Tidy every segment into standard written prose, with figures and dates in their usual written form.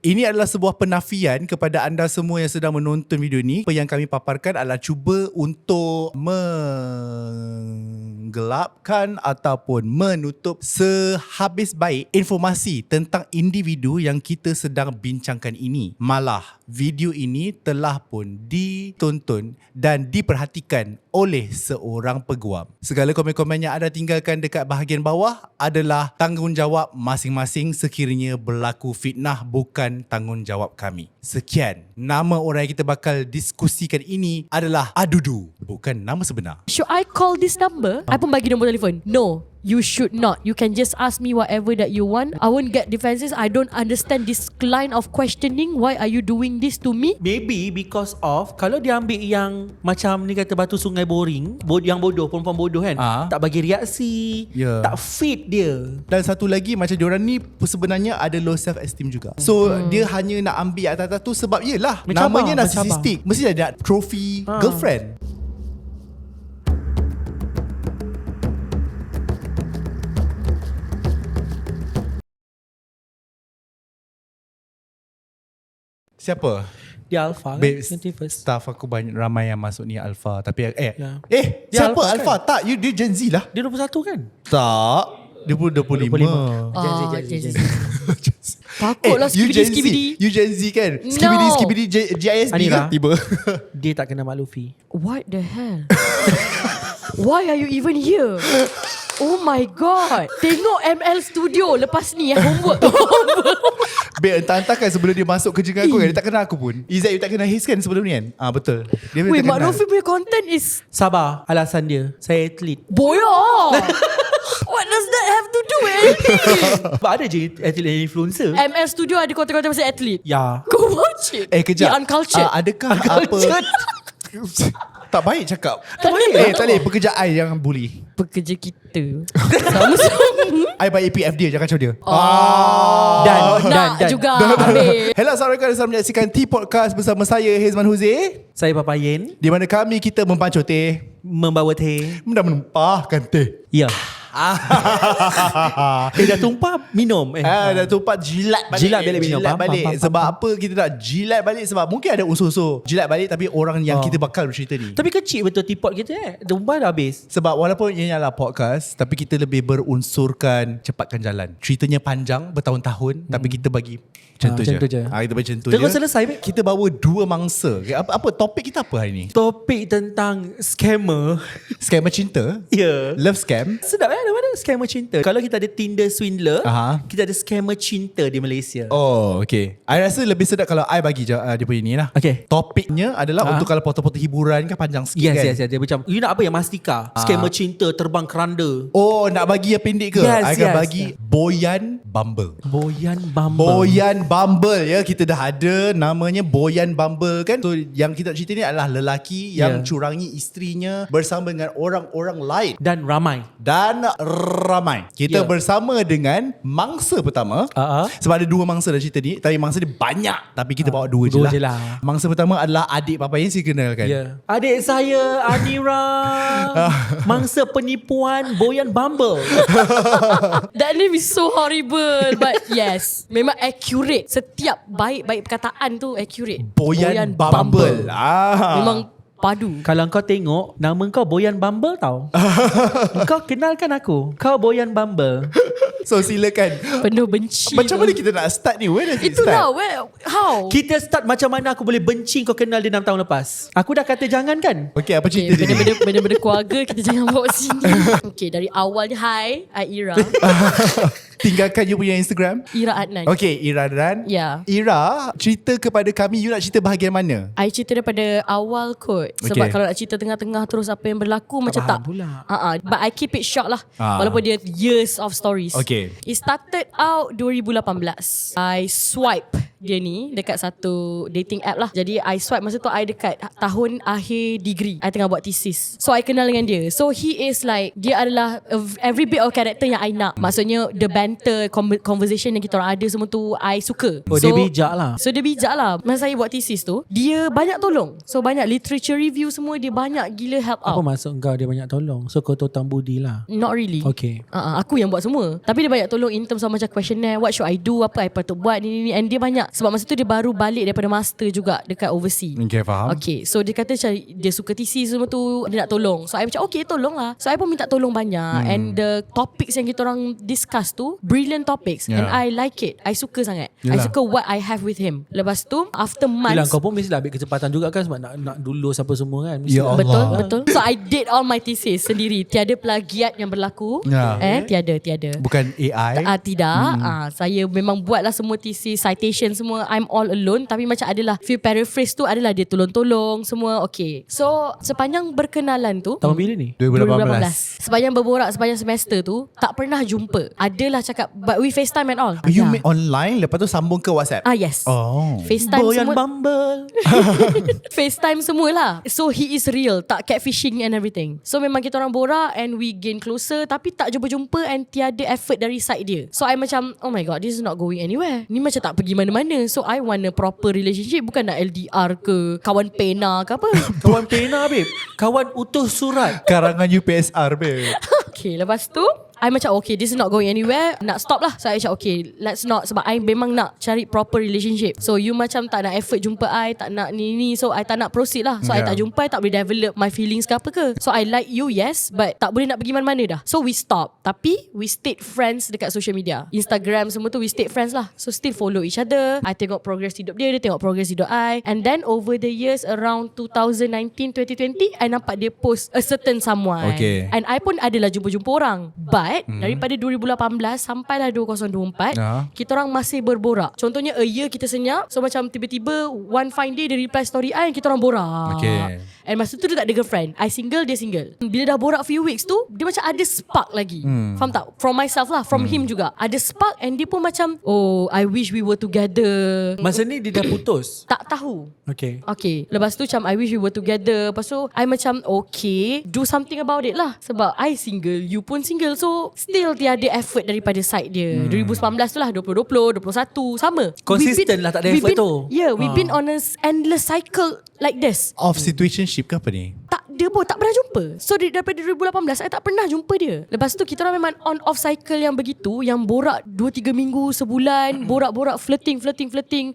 Ini adalah sebuah penafian kepada anda semua yang sedang menonton video ni. Apa yang kami paparkan adalah cuba untuk menggelapkan ataupun menutup sehabis baik informasi tentang individu yang kita sedang bincangkan ini. Malah, video ini telah pun ditonton dan diperhatikan oleh seorang peguam. Segala komen-komen yang anda tinggalkan dekat bahagian bawah adalah tanggungjawab masing-masing sekiranya berlaku fitnah, bukan tanggungjawab kami. Sekian. Nama orang yang kita bakal diskusikan ini adalah Adudu, bukan nama sebenar. Should I call this number? I pun bagi nombor telefon. No, you should not. You can just ask me whatever that you want. I won't get defenses. I don't understand this line of questioning. Why are you doing this to me? Maybe because of kalau dia ambil yang macam ni kata batu sungai boring, yang bodoh, perempuan bodoh kan, tak bagi reaksi, tak fit dia. Dan satu lagi, macam diorang ni sebenarnya ada low self esteem juga. So dia hanya nak ambil atas-atas tu sebab yelah namanya narcissistic. Mesti ada trophy girlfriend. Siapa? Dia alpha Babe, kan? 21st. staff aku banyak ramai yang masuk ni alpha. Tapi Ya. siapa Alpha alpha? kan? Tak, dia Gen Z lah. Dia 21 kan? Tak, dia pun 25. Gen Z. Takutlah skibidi-skibidi. You Gen Z kan? No. Skibidi GISB Anira. kan tiba. Dia tak kena Mak Luffy. What the hell? Why are you even here? Oh my god. Tengok ML Studio lepas ni homework. Babe, entah-entah kan sebelum dia masuk kerja dengan aku kan, dia tak kenal aku pun. Izzat, you tak kenal Hiz kan sebelum ni kan? Betul. Dia Wait, tak Mak kenal. Nofi punya content is Sabar, alasan dia. Saya atlet. boya. What does that have to do with anything? Sebab ada je atlet influencer. ML Studio ada konten-konten pasal atlet. Ya. Go watch it. Kejap. Dia uncultured. Adakah Uncultured. apa... Tak baik cakap. Tak boleh. Tak boleh. Pekerjaan yang bully. Pekerja kita sama-sama. I by APF dia, jangan kacau dia. Nak juga habis. Hello, Assalamualaikum. Selamat menyaksikan T-Podcast bersama saya, Hezman Huze. Saya Papa Yen, Di mana kita mempancur teh, membawa teh. menumpahkan teh. Ya. Dah tumpah minum. Dah tumpah jilat balik. Jilat balik minum. Jilat Faham, balik. faham, Sebab faham. apa kita nak jilat balik? Sebab mungkin ada unsur-unsur jilat balik, tapi orang yang kita bakal bercerita ni. Tapi kecil betul teapot kita Tumpah dah habis. Sebab walaupun ini adalah podcast, tapi kita lebih berunsurkan cepatkan jalan. Ceritanya panjang, bertahun-tahun, tapi kita bagi macam tu je. macam tu je. Kita bagi macam tu Terus je. selesai, babe. Kita bawa dua mangsa. Apa topik kita apa hari ni? Topik tentang scammer. Scammer cinta? Ya. Love scam? Sedap ada scammer cinta. Kalau kita ada Tinder swindler, Aha. kita ada scammer cinta di Malaysia. Oh, okay. I rasa lebih sedap kalau I bagi dia punya ni lah. Okay. Topiknya adalah untuk kalau portal-portal hiburan kan panjang sikit Yes, kan? yes, yes. Dia macam, you nak apa yang Mastika? Scammer cinta, terbang keranda. Oh, nak bagi yang pendek ke? Yes, I akan yes. bagi Boyan Bumble. Boyan Bumble. Boyan Bumble ya. Kita dah ada namanya Boyan Bumble kan. So yang kita cerita ni adalah lelaki yang curangi isterinya bersama dengan orang-orang lain. Dan ramai. Dan ramai. Kita bersama dengan mangsa pertama. Sebab ada dua mangsa dalam cerita ni. Tapi mangsa dia banyak. Tapi kita bawa dua je dua lah. je lah. Mangsa pertama adalah adik Papa Yen, si kenalkan. Ya. Adik saya Anira, mangsa penipuan Boyan Bumble. That name is so horrible. But yes, memang accurate. Setiap baik-baik perkataan tu accurate. Boyan Bumble. Memang padu. Kalau kau tengok, nama kau Boyan Bumble tau. Kau kenalkan aku. Kau Boyan Bumble. So silakan. Penuh benci. Macam tu. mana kita nak start ni? Where does it start? Itulah where, how? Kita start macam mana aku boleh benci kau kenal dia 6 tahun lepas. Aku dah kata jangan kan? Okay, apa cerita dia ni? Benda-benda keluarga kita jangan bawa sini. Okay, dari awalnya, hi, I Ira. Tinggalkan you punya Instagram. Ira Adnan. Okay, Ira dan Ya. Ira, cerita kepada kami, you nak cerita bahagian mana? I cerita daripada awal kot. Sebab kalau nak cerita tengah-tengah terus apa yang berlaku macam tak. pula. But I keep it short lah. Walaupun dia years of stories. Okay. It started out 2018. I swipe dia ni dekat satu dating app lah. Jadi I swipe masa tu I dekat tahun akhir degree. I tengah buat thesis. So I kenal dengan dia. So he is like, dia adalah every bit of character yang I nak. Maksudnya the banter, conversation yang kita orang ada semua tu I suka. Oh, dia bijak lah. So dia bijak lah. Masa saya buat thesis tu, dia banyak tolong. So banyak literature review semua, dia banyak gila help Apa out. maksud kau dia banyak tolong? So kau totang budi lah. Not really. Okay. Aku yang buat semua. Tapi dia banyak tolong in terms of macam questionnaire, what should I do, apa I patut buat ni. And dia banyak Sebab masa tu dia baru balik daripada master juga dekat overseas. Okay, faham. Okay, so dia kata macam dia suka TC semua tu, dia nak tolong. So I macam okay, tolong lah. So I pun minta tolong banyak. And the topics yang kita orang discuss tu brilliant topics. And I like it. I suka sangat. I suka what I have with him. Lepas tu after months, Yelah, kau pun mestilah ambil kecepatan juga kan, sebab nak dulus apa semua kan. Ya Allah. betul, betul. So I did all my thesis sendiri. Tiada plagiat yang berlaku. Tiada. Bukan AI. Tidak. Saya memang buatlah semua thesis, citation semua. I'm all alone. Tapi macam adalah few paraphrase tu adalah dia tolong-tolong semua. Okay. So sepanjang berkenalan tu, Tahun bila ni? 2018. sepanjang berborak sepanjang semester tu, tak pernah jumpa. Adalah cakap, but we FaceTime and all. You meet online, lepas tu sambung ke WhatsApp? Yes. Oh. FaceTime Boyan semua. Bumble. FaceTime semualah. So he is real, tak catfishing and everything. So memang kita orang borak and we gain closer, tapi tak jumpa-jumpa and tiada effort dari side dia. So I macam, oh my god, this is not going anywhere. Ni macam tak pergi mana-mana. So I want a proper relationship, bukan nak LDR ke kawan pena ke apa. Kawan pena babe. Kawan utus surat. Karangan UPSR, babe. Okay, lepas tu I macam okay, this is not going anywhere, nak stop lah. So I macam okay, let's not. Sebab I memang nak cari proper relationship. So you macam tak nak effort jumpa I, tak nak ni. So I tak nak proceed lah. So I tak jumpa, I tak boleh develop my feelings ke apa ke. So I like you, yes, but tak boleh nak pergi mana-mana dah. So we stop. Tapi we stayed friends dekat social media, Instagram semua tu, we stayed friends lah. So still follow each other. I tengok progress hidup dia, dia tengok progress hidup I. And then over the years around 2019, 2020, I nampak dia post a certain someone. Okay. And I pun adalah jumpa-jumpa orang. But daripada 2018 sampailah 2024, kita orang masih berborak. Contohnya a year kita senyap. So macam tiba-tiba one fine day dia reply story I and kita orang borak. Okay. And masa tu dia tak ada girlfriend. I single, dia single. Bila dah borak few weeks tu, dia macam ada spark lagi. Faham tak? From myself lah, from him juga. Ada spark and dia pun macam, oh, I wish we were together. Masa ni dia dah putus. Tak tahu. Okay. Okay, lepas tu macam I wish we were together. Lepas tu I macam okay, do something about it lah. Sebab I single, you pun single. So still tiada effort daripada side dia. 2019 tu lah, 2020, 21, sama. Consistent lah, tak ada effort tu. Yeah, we've been on a endless cycle like this. Off situationship ke apa ni? Tak, dia pun tak pernah jumpa. So daripada 2018 saya tak pernah jumpa dia. Lepas tu kita orang memang on off cycle yang begitu, yang borak 2-3 minggu, sebulan, borak-borak, flirting,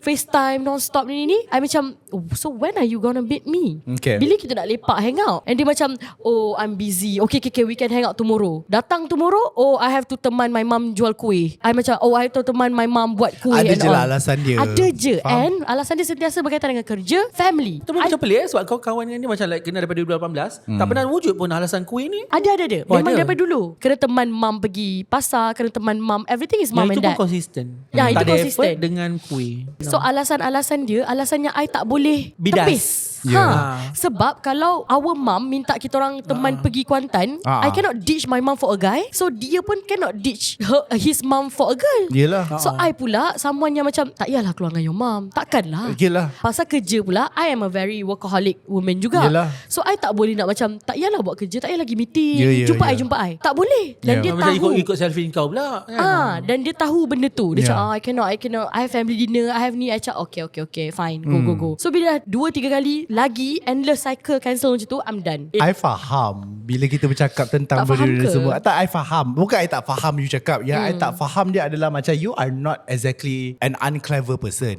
FaceTime non-stop ni. I macam, oh, so when are you gonna meet me? Okay. Bila kita nak lepak hang out? And dia macam, oh, I'm busy. Okay, we can hang out tomorrow. Datang tomorrow, oh, I have to teman my mum jual kuih. I macam, oh, I have to teman my mum buat kuih. Ada and je all. lah alasan dia. Ada je. Faham? And alasan dia sentiasa berkaitan dengan kerja, family. Itu macam pelik sebab kau kawan dengan dia macam like kenal daripada 2018. Tak pernah wujud pun alasan kuih ni. Ada. Oh, Memang ada. daripada dulu. Kena teman mum pergi pasar, kena teman mum. Everything is mum Yang and itu pun dad. konsisten. Ya, Tak itu ada konsisten. effort dengan kuih. So alasan-alasan dia, alasannya I tak boleh Bidas. tepis. Yeah. Sebab kalau our mum minta kita orang teman pergi Kuantan, I cannot ditch my mum for a guy. So dia pun cannot ditch his mum for a girl. Yelah. So I pula someone yang macam, tak yalah keluar dengan your mum. Takkanlah. Yelah. Pasal kerja pula, I am a very workaholic woman juga. Yelah. So I tak boleh nak macam, tak yalah buat kerja, tak yalah lagi meeting. Yeah, jumpa yeah. I. Tak boleh. Dan dia Macam tahu. ikut selfie kau pula kan? Dan dia tahu benda tu. Dia Yeah. cakap, I cannot, I have family dinner, I have ni. I cakap okay, fine, go. So bila dah 2-3 kali lagi endless cycle cancel macam tu, I'm done. I faham bila kita bercakap tentang Tak faham benda-benda ke? semua. Tak, I faham. Bukan I tak faham you cakap. Yang I tak faham dia adalah macam you are not exactly an unclever person.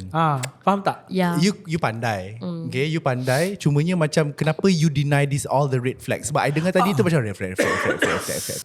Faham tak? Ya. You pandai. Okay, you pandai. Cumanya macam kenapa you deny this all the red flags? Sebab I dengar tadi tu macam red flag.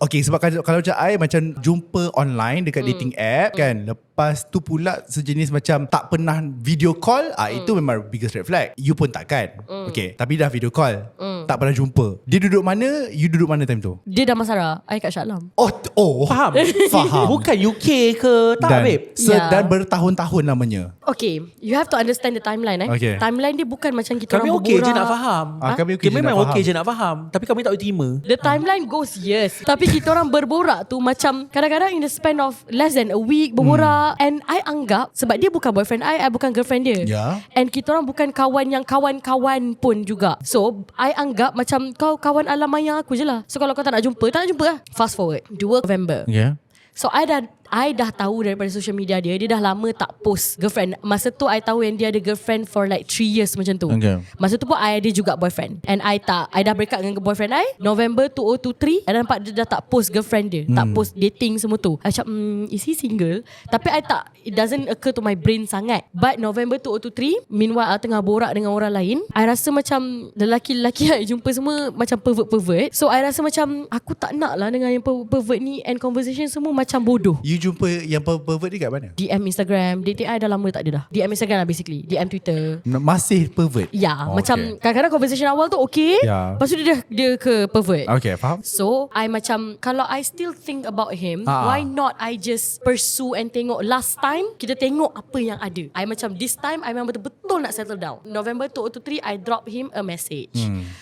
Okay, sebab kalau macam I macam jumpa online dekat dating app kan. Lepas tu pula sejenis macam tak pernah video call, itu memang biggest red flag. You pun takkan. Okay, tapi dah video call. Tak pernah jumpa. Dia duduk mana? You duduk mana time tu? Dia dah Masara, I kat Shah Alam. Oh. Faham? Faham. Bukan UK ke? Tak Dan, babe. Ya. dan bertahun-tahun namanya. Okay, you have to understand the timeline. Okay. Timeline dia bukan macam kita Kami orang okey je berborak. nak faham. Kami okey je memang nak okey faham. je nak faham. Tapi kami tak boleh terima. The timeline goes years. Tapi kita orang berborak tu macam kadang-kadang in the span of less than a week berborak. And I anggap sebab dia bukan boyfriend I bukan girlfriend dia. Ya. And kita orang bukan kawan yang kawan-kawan pun juga. So I anggap macam kau kawan alam maya aku je lah. So kalau kau tak nak jumpa lah. Fast forward 2 November. Yeah. So I I dah tahu daripada social media dia dah lama tak post girlfriend. Masa tu I tahu yang dia ada girlfriend for like 3 years macam tu. Masa tu pun I ada juga boyfriend, and I dah break up dengan boyfriend I November 2023. I nampak dia dah tak post girlfriend dia, tak post dating semua tu. I macam is he single? Tapi I tak, it doesn't occur to my brain sangat. But November 2023, meanwhile I tengah borak dengan orang lain, I rasa macam lelaki-lelaki I jumpa semua macam pervert. So I rasa macam aku tak nak lah dengan yang pervert ni, and conversation semua macam bodoh. You jumpa yang pervert ni kat mana? DM Instagram. Dating I dah lama tak ada dah. DM Instagram lah basically. DM Twitter. Masih pervert? Ya, macam kadang-kadang conversation awal tu okay, lepas tu dia ke pervert. Okay, faham. So I macam, kalau I still think about him, why not I just pursue and tengok. Last time kita tengok apa yang ada. I macam this time I memang betul-betul nak settle down. November 2023 I drop him a message.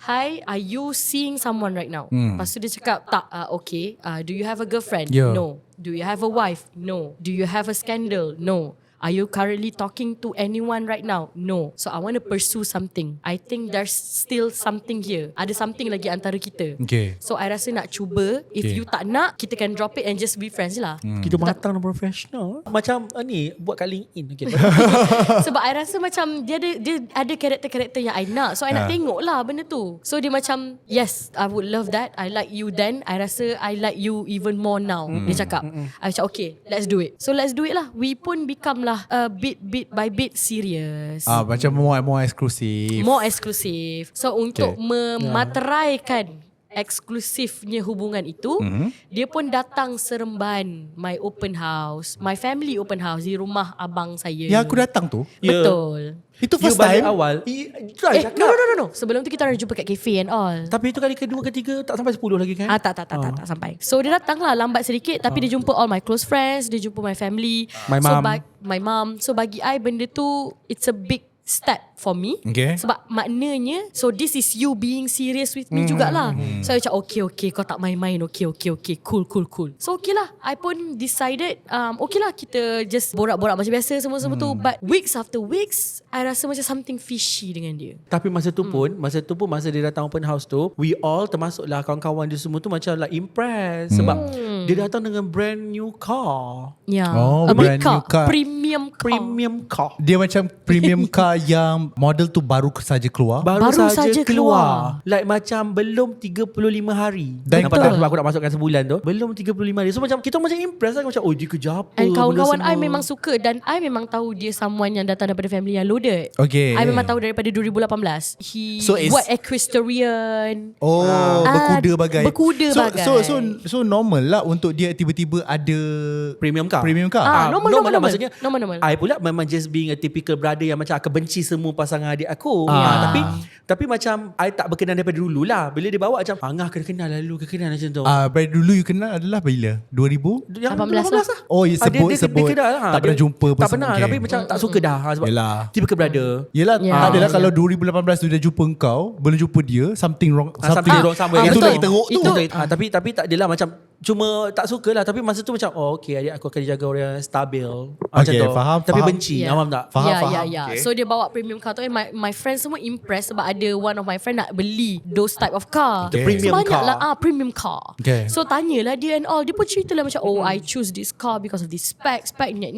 Hi, are you seeing someone right now? Lepas tu dia cakap tak. Okay, do you have a girlfriend? No. Do you have a wife? No. Do you have a scandal? No. Are you currently talking to anyone right now? No. So I want to pursue something. I think there's still something here. Ada something lagi antara kita. Okay. So I rasa nak cuba. If you tak nak, kita can drop it and just be friends lah. Kita matang dan profesional. Macam ni buat kat LinkedIn. Okay. Sebab I rasa macam dia ada karakter-karakter yang I nak. So I nak tengok lah benda tu. So dia macam, yes, I would love that. I like you then. I rasa I like you even more now. Dia cakap. I cakap okay, let's do it. So let's do it lah. We pun become lah bit by bit serious. Macam more eksklusif. More eksklusif. So untuk memateraikan eksklusifnya hubungan itu, dia pun datang Seremban, my open house, my family open house di rumah abang saya. Yang aku datang tu? Betul. Itu first balik time? awal. No. Sebelum tu kita orang jumpa kat cafe and all. Tapi itu kali kedua, ketiga tak sampai 10 lagi kan? Tak sampai. So dia datang lah lambat sedikit, tapi dia jumpa all my close friends, dia jumpa my family, My mom. my mom. So bagi I benda tu, it's a big step for me. Okay. Sebab maknanya, so this is you being serious with me jugalah. So I macam okay, kau tak main-main. Okay, cool. So okay lah, I pun decided okay lah, kita just borak-borak macam biasa semua tu. But weeks after weeks, I rasa macam something fishy dengan dia. Tapi masa tu pun masa dia datang open house tu, we all termasuklah kawan-kawan dia semua tu macam like impressed. Sebab dia datang dengan brand new car. Ya. Oh, A brand big car. new car. Premium car. Dia macam premium car yang model tu baru saja keluar. Baru saja keluar. Like macam belum 35 hari. Dan nampak tak sebab aku nak masukkan sebulan tu. Belum 35 hari. So macam kita macam impressed lah. Macam dia kerja apa. And kawan-kawan benda I semua. memang suka. Dan I memang tahu dia someone yang datang daripada family yang loaded. Okay. I memang tahu daripada 2018. He So it's- buat equestrian. Berkuda bagai. Berkuda bagai. So normal lah untuk dia tiba-tiba ada premium car. Normal. Maksudnya Normal. I pula memang just being a typical brother yang macam akan benci semua pasangan adik aku. Tapi macam I tak berkenan daripada dulu lah. Bila dia bawa macam Angah kena kenal macam tu. Dari dulu you kenal adalah bila? 2000? Yang 18 lah. Oh, ya, sebut. Dia kenal lah. Tak pernah jumpa pun. Tak pernah. Okay. Tapi macam tak suka dah. Sebab Yelah. typical brother. Yelah, Ya. adalah kalau 2018 tu dia jumpa engkau, belum jumpa dia, something wrong. Something wrong somewhere. Itu betul. lagi teruk tu. Tapi tak adalah macam cuma tak suka lah. Tapi masa tu macam okay, adik aku akan jaga orang yang stabil. Macam Okay, tu. faham, Tapi faham. benci. Yeah. Faham tak? Faham. Yeah. Okay. So dia bawa premium car tu, and my friends semua impressed sebab ada one of my friend nak beli those type of car. Okay. Premium so banyak car. lah premium car. Okay. So tanyalah dia and all. Dia pun cerita lah macam I choose this car because of this spec nyet.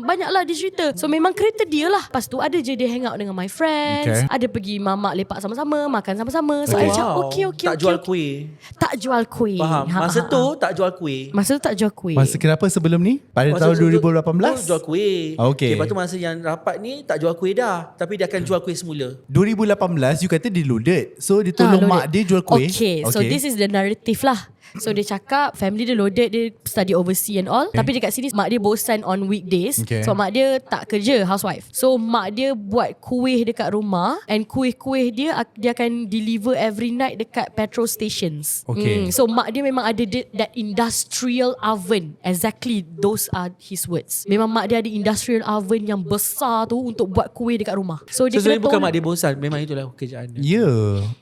Banyak lah dia cerita. So memang kereta dia lah. Lepas tu ada je dia hang out dengan my friends. Okay. Ada pergi mamak lepak sama-sama, makan sama-sama. So I macam okay. Tak jual kuih. Tak jual kuih. Faham. Masa tu tak jual kuih. Masa tu tak jual kuih. Masa kenapa sebelum ni? Pada Masa tahun tu 2018? jual kuih. Okay. Lepas tu masa yang rapat ni tak jual kuih dah. Tapi dia akan jual kuih semula. 2018 you kata dia loaded. So dia tolong loaded. mak dia jual kuih. Okay, so this is the narrative lah. So dia cakap family dia loaded, dia study overseas and all. Tapi dekat sini mak dia bosan on weekdays. Okay. So mak dia tak kerja, housewife. So mak dia buat kuih dekat rumah, and kuih-kuih dia akan deliver every night dekat petrol stations. Okay. So mak dia memang ada that industrial oven. Exactly those are his words. Memang mak dia ada industrial oven yang besar tu untuk buat kuih dekat rumah. So dia Sebenarnya kena bukan tolong. mak dia bosan. Memang itulah kerjaan dia. Ya,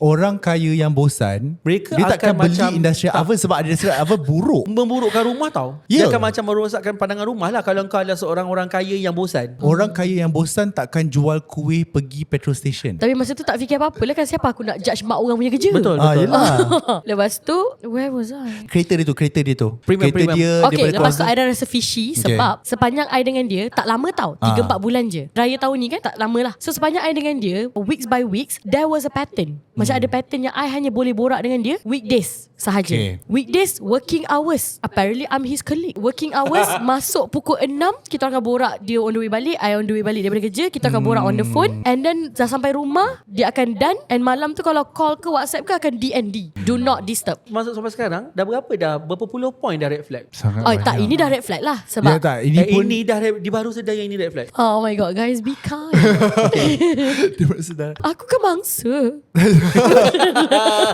orang kaya yang bosan, Mereka dia takkan akan beli macam industrial oven Sebab ada cakap apa buruk. Memburukkan rumah tau. Ya. Dia akan macam merosakkan pandangan rumah lah kalau kau adalah seorang orang kaya yang bosan. Orang kaya yang bosan takkan jual kuih pergi petrol station. Tapi masa tu tak fikir apa-apa lah kan. Siapa aku nak judge mak orang punya kerja. Betul. Yelah. Lepas tu where was I? Kereta dia tu. Premium. Dia Okay, daripada lepas tu keluarga. I dah rasa fishy sebab sepanjang I dengan dia tak lama tau. 3-4 bulan je. Raya tahun ni kan tak lama lah. So sepanjang I dengan dia, weeks by weeks, there was a pattern. Macam ada pattern yang I hanya boleh borak dengan dia weekdays sahaja. Okay. Weekdays, working hours. Apparently I'm his colleague. Working hours, masuk pukul 6, kita akan borak. Dia on the way balik, I on the way balik daripada kerja. Kita akan borak on the phone. And then dah sampai rumah, dia akan done. And malam tu kalau call ke WhatsApp ke akan DND. Do not disturb. Masuk sampai sekarang berapa puluh point dah red flag. Sangat Oh banyak. tak, ini dah red flag lah. Ya Sebab tak, ini pun Ini dah di baru sedar yang ini red flag. oh my god, guys, be kind. dia maksudnya. Aku kan mangsa.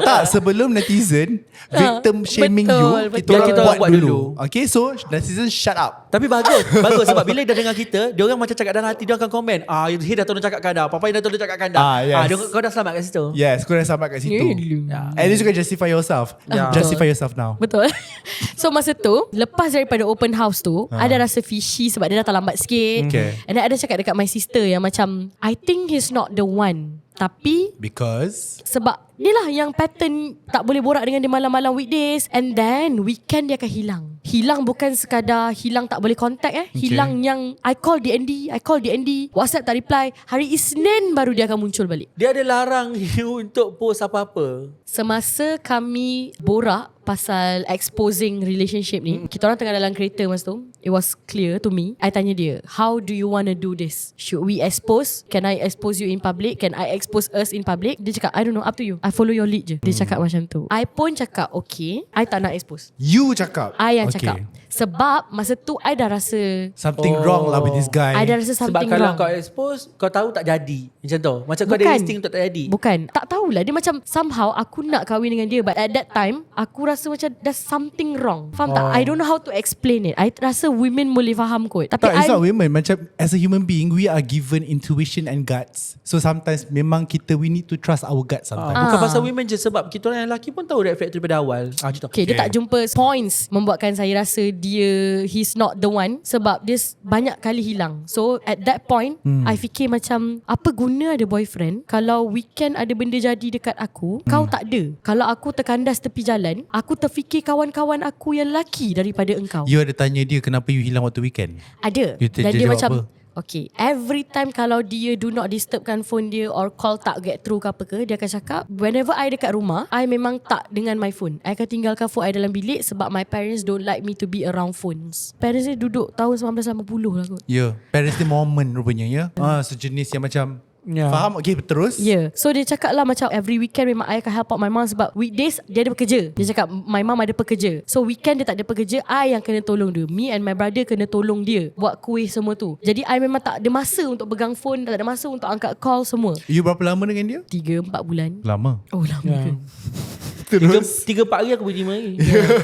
Tak, sebelum netizen victim shaming betul, you, betul. kita Kita buat buat dulu. dulu. Okay, so netizen shut up. Tapi bagus sebab bila dia dengar kita, dia orang macam cakap dalam hati, dia akan komen, He dah tolong cakapkan dah, Papa dah tolong cakapkan dah. Yes. Kau dah selamat kat situ. Yes, kau dah sampai kat situ. At least you can justify yourself. Ya. Justify yourself now. Betul. So masa tu, lepas daripada open house tu, ada rasa fishy sebab dia datang lambat sikit. Okay. And then ada cakap dekat my sister yang macam, I think he's not the one. Tapi Because sebab dia lah yang pattern tak boleh borak dengan dia malam-malam weekdays. And then weekend dia akan hilang. Hilang bukan sekadar hilang tak boleh contact Hilang yang I call DND, WhatsApp tak reply. Hari Isnin baru dia akan muncul balik. Dia ada larang you untuk post apa-apa. Semasa kami borak pasal exposing relationship ni, kita orang tengah dalam kereta masa tu, it was clear to me. I tanya dia, how do you want to do this? Should we expose? Can I expose you in public? Can I expose us in public? Dia cakap, I don't know, up to you. I follow your lead je. Dia cakap macam tu. I pun cakap, okay, I tak nak expose. you cakap. I yang Okay. cakap. Sebab masa tu I dah rasa Something wrong lah with this guy. I dah rasa Sebab something kalau wrong. kau expose, kau tahu tak jadi. Macam tu. Macam kau ada Bukan. insting untuk tak jadi. Bukan. Tak tahulah. Dia macam somehow aku nak kahwin dengan dia. But at that time, aku rasa macam there's something wrong. Faham tak? I don't know how to explain it. I rasa women boleh faham kot. Tapi Tak, it's I not women. Macam as a human being, we are given intuition and guts. So sometimes memang we need to trust our guts sometimes. Bukan pasal women je, sebab kita orang yang lelaki pun tahu red flag tu daripada awal. Macam tu. Okay, dia tak jumpa points membuatkan saya rasa he's not the one sebab dia banyak kali hilang. So at that point, I fikir macam apa guna ada boyfriend kalau weekend ada benda jadi dekat aku, kau tak ada. Kalau aku terkandas tepi jalan, aku terfikir kawan-kawan aku yang lelaki daripada engkau. You ada tanya dia kenapa you hilang waktu weekend? Ada. You Dan dia jawab macam apa? okay, every time kalau dia do not disturbkan phone dia or call tak get through ke apa ke, dia akan cakap whenever I dekat rumah, I memang tak dengan my phone. I akan tinggalkan phone I dalam bilik sebab my parents don't like me to be around phones. Parents dia duduk tahun 1980 lah kot. Ya, parents dia Mormon rupanya ya. Sejenis yang macam faham? Okay, terus. Yeah. So dia cakap lah macam every weekend memang I akan help out my mom sebab weekdays dia ada pekerja. Dia cakap my mom ada pekerja. So weekend dia tak ada pekerja, I yang kena tolong dia. Me and my brother kena tolong dia buat kuih semua tu. Jadi I memang tak ada masa untuk pegang phone, tak ada masa untuk angkat call semua. You berapa lama dengan dia? 3-4 bulan. Lama. Oh lama ke? 3-4 hari aku boleh terima lagi.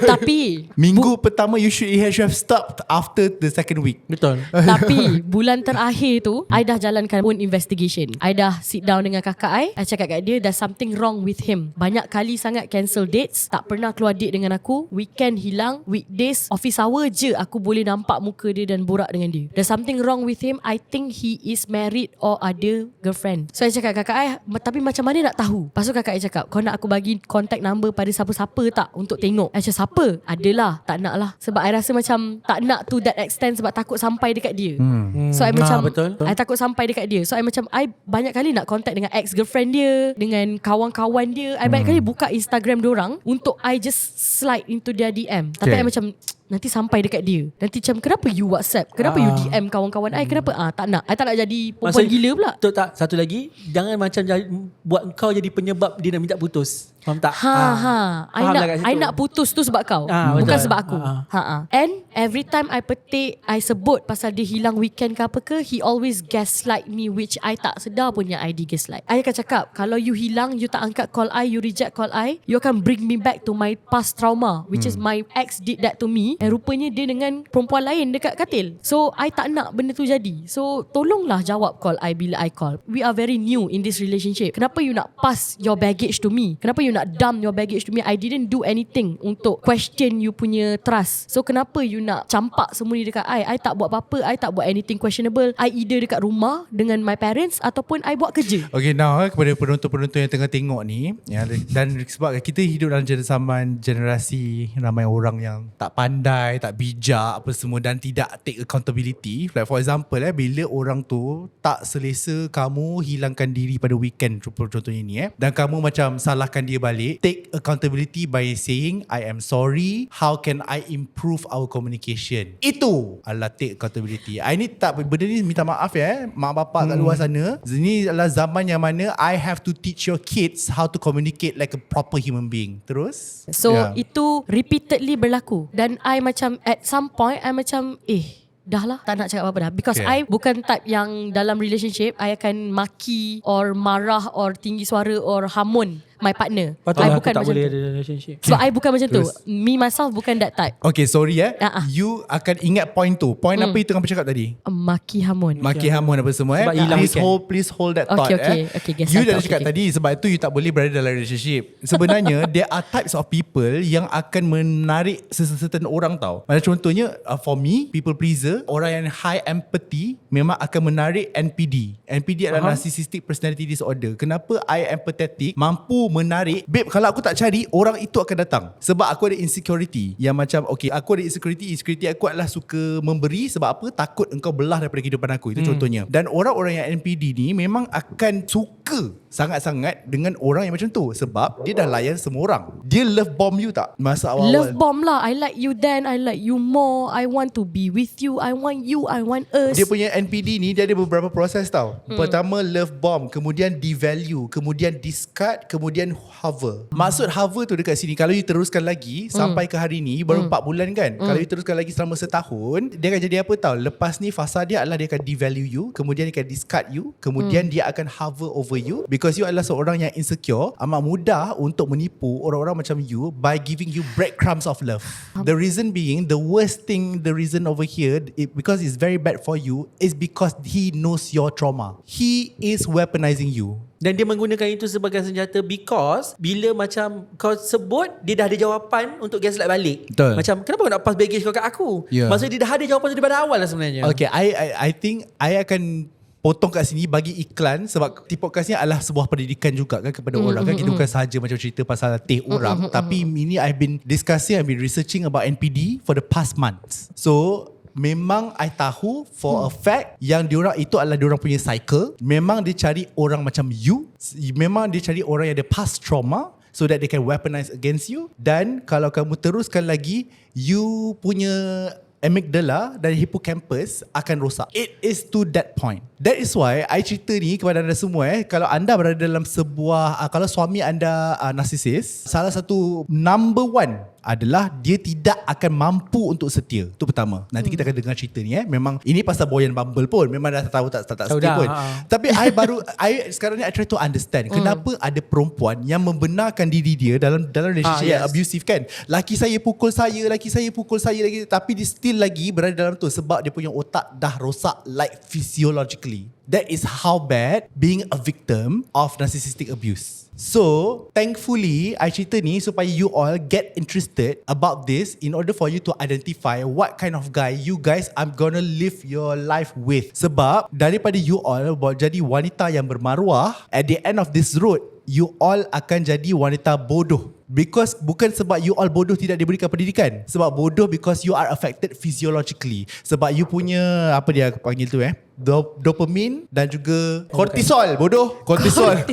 Tapi Minggu pertama you should have stopped after the second week. Betul. Tapi bulan terakhir tu I dah jalankan own investigation. I dah sit down dengan kakak I cakap kat dia there's something wrong with him. Banyak kali sangat cancel dates, tak pernah keluar date dengan aku. Weekend hilang, weekdays office hour je aku boleh nampak muka dia dan borak dengan dia. There's something wrong with him. I think he is married or ada girlfriend. So I cakap kakak I, tapi macam mana nak tahu? Lepas tu kakak I cakap, kau nak aku bagi contact number pada siapa-siapa tak untuk tengok? I cakap siapa? Adalah, tak nak lah. Sebab I rasa macam tak nak to that extent sebab takut sampai dekat dia. So I macam betul. I takut sampai dekat dia. So I macam I banyak kali nak contact dengan ex-girlfriend dia, dengan kawan-kawan dia. I banyak kali buka Instagram diorang untuk I just slide into their DM. Tapi Okay. I macam nanti sampai dekat dia. Nanti macam kenapa you WhatsApp? Kenapa you DM kawan-kawan I? Kenapa? Tak nak. I tak nak jadi perempuan gila pula. Betul tak? Satu lagi, jangan macam buat kau jadi penyebab dia nak minta putus. Faham tak? I nak putus tu sebab kau. Bukan betul. sebab aku. And every time I petik, I sebut pasal dia hilang weekend ke apa ke, he always gaslight me, which I tak sedar pun yang I di-gaslight. I akan cakap, kalau you hilang, you tak angkat call I, you reject call I, you akan bring me back to my past trauma, which is my ex did that to me, and rupanya dia dengan perempuan lain dekat katil. So I tak nak benda tu jadi. So tolonglah jawab call I bila I call. We are very new in this relationship. Kenapa you nak pass your baggage to me? Kenapa you nak dump your baggage to me? I didn't do anything untuk question you punya trust. So kenapa you nak campak semua ni dekat I tak buat apa-apa, I tak buat anything questionable. I either dekat rumah dengan my parents ataupun I buat kerja. Okay, now kepada penonton-penonton yang tengah tengok ni, ya, dan sebab kita hidup dalam zaman generasi ramai orang yang tak pandai, tak bijak apa semua dan tidak take accountability. Like for example, bila orang tu tak selesa kamu hilangkan diri pada weekend, contohnya ni, dan kamu macam salahkan dia balik, take accountability by saying I am sorry, how can I improve our communication. Itu adalah take accountability. I ni tak, benda ni minta maaf ya, mak bapak kat luar sana. Ini adalah zaman yang mana I have to teach your kids how to communicate like a proper human being. Terus So itu repeatedly berlaku. Dan I macam at some point I macam dah lah, tak nak cakap apa-apa dah. Because I bukan type yang dalam relationship I akan maki or marah or tinggi suara or hamun my partner. Patutlah I aku bukan tak macam boleh tu. ada relationship. Sebab I bukan macam tu. Me myself bukan that type. Okay, sorry you akan ingat point tu. Point apa itu kamu cakap tadi? Maki hamun. Maki hamun apa semua Sebab hilang weekend. Please hold that thought. Okay, guess You I dah thought, cakap tadi sebab itu you tak boleh berada dalam relationship. Sebenarnya there are types of people yang akan menarik certain orang tau. Macam contohnya for me, people pleaser, orang yang high empathy memang akan menarik NPD. NPD adalah narcissistic personality disorder. Kenapa I empathetic mampu menarik? Babe, kalau aku tak cari, orang itu akan datang. Sebab aku ada insecurity yang macam okay, aku ada insecurity aku adalah suka memberi. Sebab apa? Takut engkau belah daripada kehidupan aku. Itu contohnya. Dan orang-orang yang NPD ni memang akan suka sangat-sangat dengan orang yang macam tu. Sebab dia dah layan semua orang. Dia love bomb you tak? Masa awal-awal. Love bomb lah. I like you then, I like you more, I want to be with you, I want you, I want us. Dia punya NPD ni dia ada beberapa proses tau. Pertama love bomb, kemudian devalue, kemudian discard, kemudian hover. Maksud hover tu dekat sini, kalau you teruskan lagi sampai ke hari ni baru 4 bulan kan. Kalau you teruskan lagi selama setahun, dia akan jadi apa tau? Lepas ni fasa dia adalah dia akan devalue you, kemudian dia akan discard you, kemudian dia akan hover over you because you adalah seorang yang insecure. Amat mudah untuk menipu orang-orang macam you by giving you breadcrumbs of love. The reason being, the reason over here, because it's very bad for you, is because he knows your trauma. He is weaponizing you. Dan dia menggunakan itu sebagai senjata because bila macam kau sebut, dia dah ada jawapan untuk gaslight balik. Betul. Macam kenapa kau nak pass baggage kau kat aku? Yeah. Maksudnya dia dah ada jawapan tu daripada awal lah sebenarnya. Okay, I think I akan potong kat sini bagi iklan sebab podcast ni adalah sebuah pendidikan juga kan kepada orang kan. Kita bukan sahaja macam cerita pasal teh orang, tapi ini I've been researching about NPD for the past months. So memang I tahu for a fact yang diorang itu adalah diorang punya cycle. Memang dia cari orang macam you. Memang dia cari orang yang ada past trauma so that they can weaponize against you. Dan kalau kamu teruskan lagi, you punya amygdala dan hippocampus akan rosak. It is to that point. That is why I cerita ni kepada anda semua kalau anda berada dalam sebuah kalau suami anda narcissist, salah satu number one adalah dia tidak akan mampu untuk setia. Itu pertama. Nanti kita akan dengar cerita ni Memang ini pasal Boyan Bumble pun memang dah tahu tak setia pun. Tapi I sekarang ni I try to understand kenapa ada perempuan yang membenarkan diri dia dalam relationship yang abusive kan. Laki saya pukul saya lagi, tapi dia still lagi berada dalam tu sebab dia punya otak dah rosak like physiologically. That is how bad being a victim of narcissistic abuse. So, thankfully, I cerita ni supaya you all get interested about this in order for you to identify what kind of guy you guys are gonna live your life with. Sebab daripada you all jadi wanita yang bermaruah, at the end of this road, you all akan jadi wanita bodoh. Because bukan sebab you all bodoh tidak diberikan pendidikan. Sebab bodoh because you are affected physiologically. Sebab you punya apa dia panggil tu dopamine dan juga kortisol. Bodoh. Kortisol.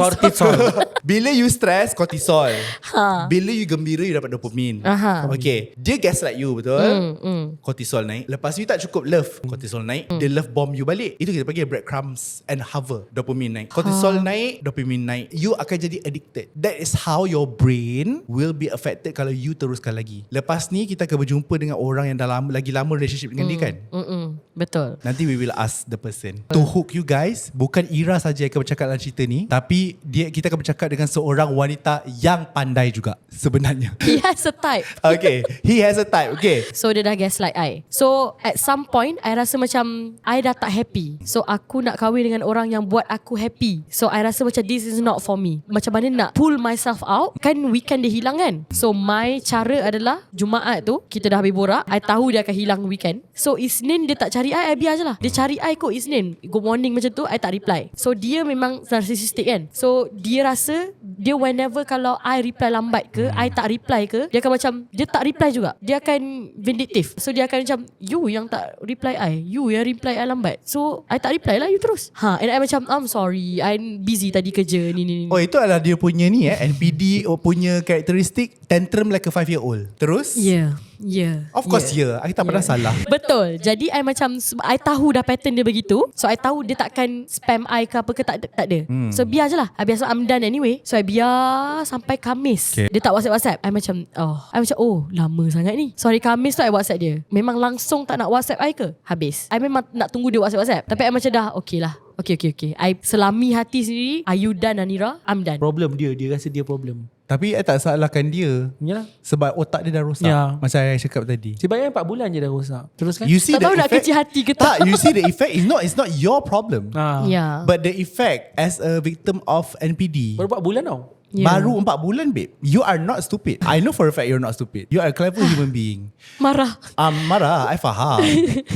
Bila you stress, kortisol. Bila you gembira, you dapat dopamine. Okay, dia gaslight you, betul? Kortisol naik. Lepas you tak cukup love, kortisol naik. Dia love bomb you balik. Itu kita panggil breadcrumbs and hover. Dopamine naik. Kortisol naik, dopamine naik. You akan jadi addicted. That is how your brain will be affected kalau you teruskan lagi. Lepas ni kita akan berjumpa dengan orang yang dah lagi lama relationship dengan dia kan. Betul. Nanti we will ask the person. To hook you guys, bukan Ira saja yang akan bercakap dalam cerita ni, tapi kita akan bercakap dengan seorang wanita yang pandai juga sebenarnya. He has a type. Okay, he has a type. Okay. So dia dah gaslight I. So at some point I rasa macam I dah tak happy. So aku nak kahwin dengan orang yang buat aku happy. So I rasa macam this is not for me. Macam mana nak pull myself out? Kan weekend dia hilang kan. So my cara adalah Jumaat tu kita dah habis borak, I tahu dia akan hilang weekend. So Isnin dia tak cari I biar je lah. Dia cari I kot Isnin, good morning macam tu, I tak reply. So dia memang narcissistic kan. So dia rasa dia whenever kalau I reply lambat ke, I tak reply ke, dia akan macam dia tak reply juga. Dia akan vindictive. So dia akan macam you yang tak reply I, you yang reply I lambat. So I tak reply lah, you terus. And I macam I'm sorry, I'm busy tadi kerja ni. Oh, itu adalah dia punya ni NPD punya karakteristik, tantrum like a 5-year-old. Terus? Yeah. Of course I tak pernah salah. Betul. Jadi I macam I tahu dah pattern dia begitu. So I tahu dia takkan spam I ke apa ke, tak ada. So biar je lah. I biasa I'm done anyway. So I biar sampai Khamis. Dia tak WhatsApp. I macam lama sangat ni. So hari Khamis tu I WhatsApp dia. Memang langsung tak nak WhatsApp I ke? Habis. I memang nak tunggu dia WhatsApp. Tapi I macam dah okay lah. Okay. I selami hati sendiri. Are you done, Anira? I'm done. Problem dia rasa dia problem. Tapi I tak salahkan dia. Yalah. Sebab otak dia dah rosak. Macam saya cakap tadi. Sebenarnya 4 bulan je dah rosak. Teruskan. You see tak tahu nak kecil hati ke tak. You see the effect is not your problem. Yeah. But the effect as a victim of NPD. Baru 4 bulan tau. Baru 4 bulan, babe. You are not stupid. I know for a fact you're not stupid. You are a clever human being. Marah. Marah, I faham.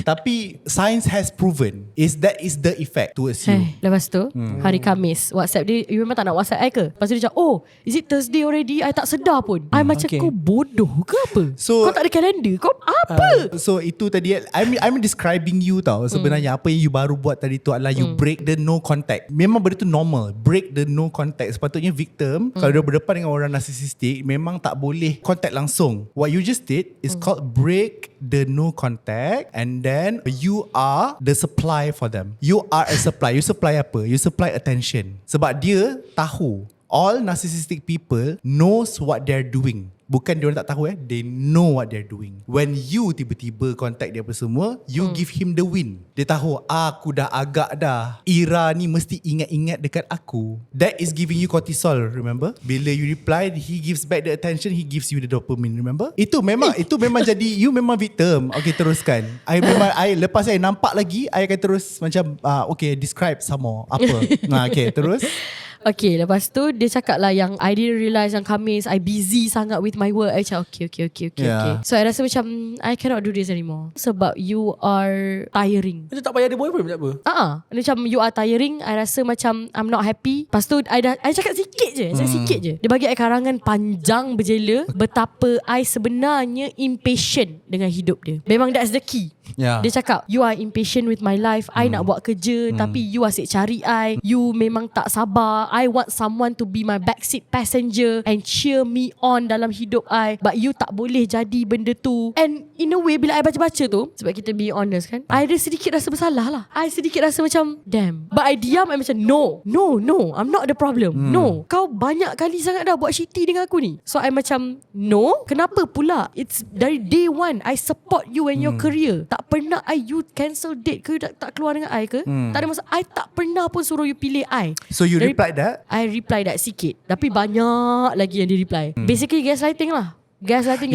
Tapi science has proven that is the effect towards you. Lepas tu hari Khamis WhatsApp dia, you memang tak nak WhatsApp I ke? Lepas tu dia cakap, is it Thursday already? I tak sedar pun. I macam kau bodoh ke apa? So, kau tak ada kalender? Kau apa? So itu tadi I'm describing you tau. Sebenarnya apa yang you baru buat tadi tu adalah you break the no contact. Memang benda tu normal. Break the no contact. Sepatutnya victim kalau dia berdepan dengan orang narcissistic, memang tak boleh contact langsung. What you just did is called break the no contact, and then you are the supply for them. You are a supply. You supply apa? You supply attention. Sebab dia tahu all narcissistic people knows what they're doing. Bukan dia orang tak tahu they know what they're doing. When you tiba-tiba contact dia apa semua, you give him the win. Dia tahu aku dah agak dah, Ira ni mesti ingat-ingat dekat aku. That is giving you cortisol, remember? Bila you reply, he gives back the attention, he gives you the dopamine, remember? Itu memang jadi you memang victim. Okay, teruskan. Lepas saya nampak lagi, I akan terus macam okay, describe some more. Apa? Okay, terus. Okay, lepas tu dia cakap lah yang I didn't realise yang Khamis I busy sangat with my work. I macam okay. So I rasa macam I cannot do this anymore sebab you are tiring. Macam tak payah ada boyfriend tak apa? Macam you are tiring. I rasa macam I'm not happy. Lepas tu I cakap sikit je. Dia bagi I karangan panjang berjela betapa I sebenarnya impatient dengan hidup dia. Memang that's the key. Dia cakap you are impatient with my life. I nak buat kerja tapi you asyik cari I. You memang tak sabar. I want someone to be my backseat passenger and cheer me on dalam hidup I, but you tak boleh jadi benda tu. And in a way bila I baca-baca tu, sebab kita be honest kan, I ada sedikit rasa bersalah lah. I sedikit rasa macam damn. But I diam, I macam no, I'm not the problem. No, kau banyak kali sangat dah buat shitty dengan aku ni. So I macam no, kenapa pula? It's dari day one I support you and your career. Tak pernah you cancel date ke, tak keluar dengan I ke? Tak ada masalah. I tak pernah pun suruh you pilih I. So you replied that? I reply that sikit. Tapi banyak lagi yang dia reply. Basically gaslighting lah. Gaslighting.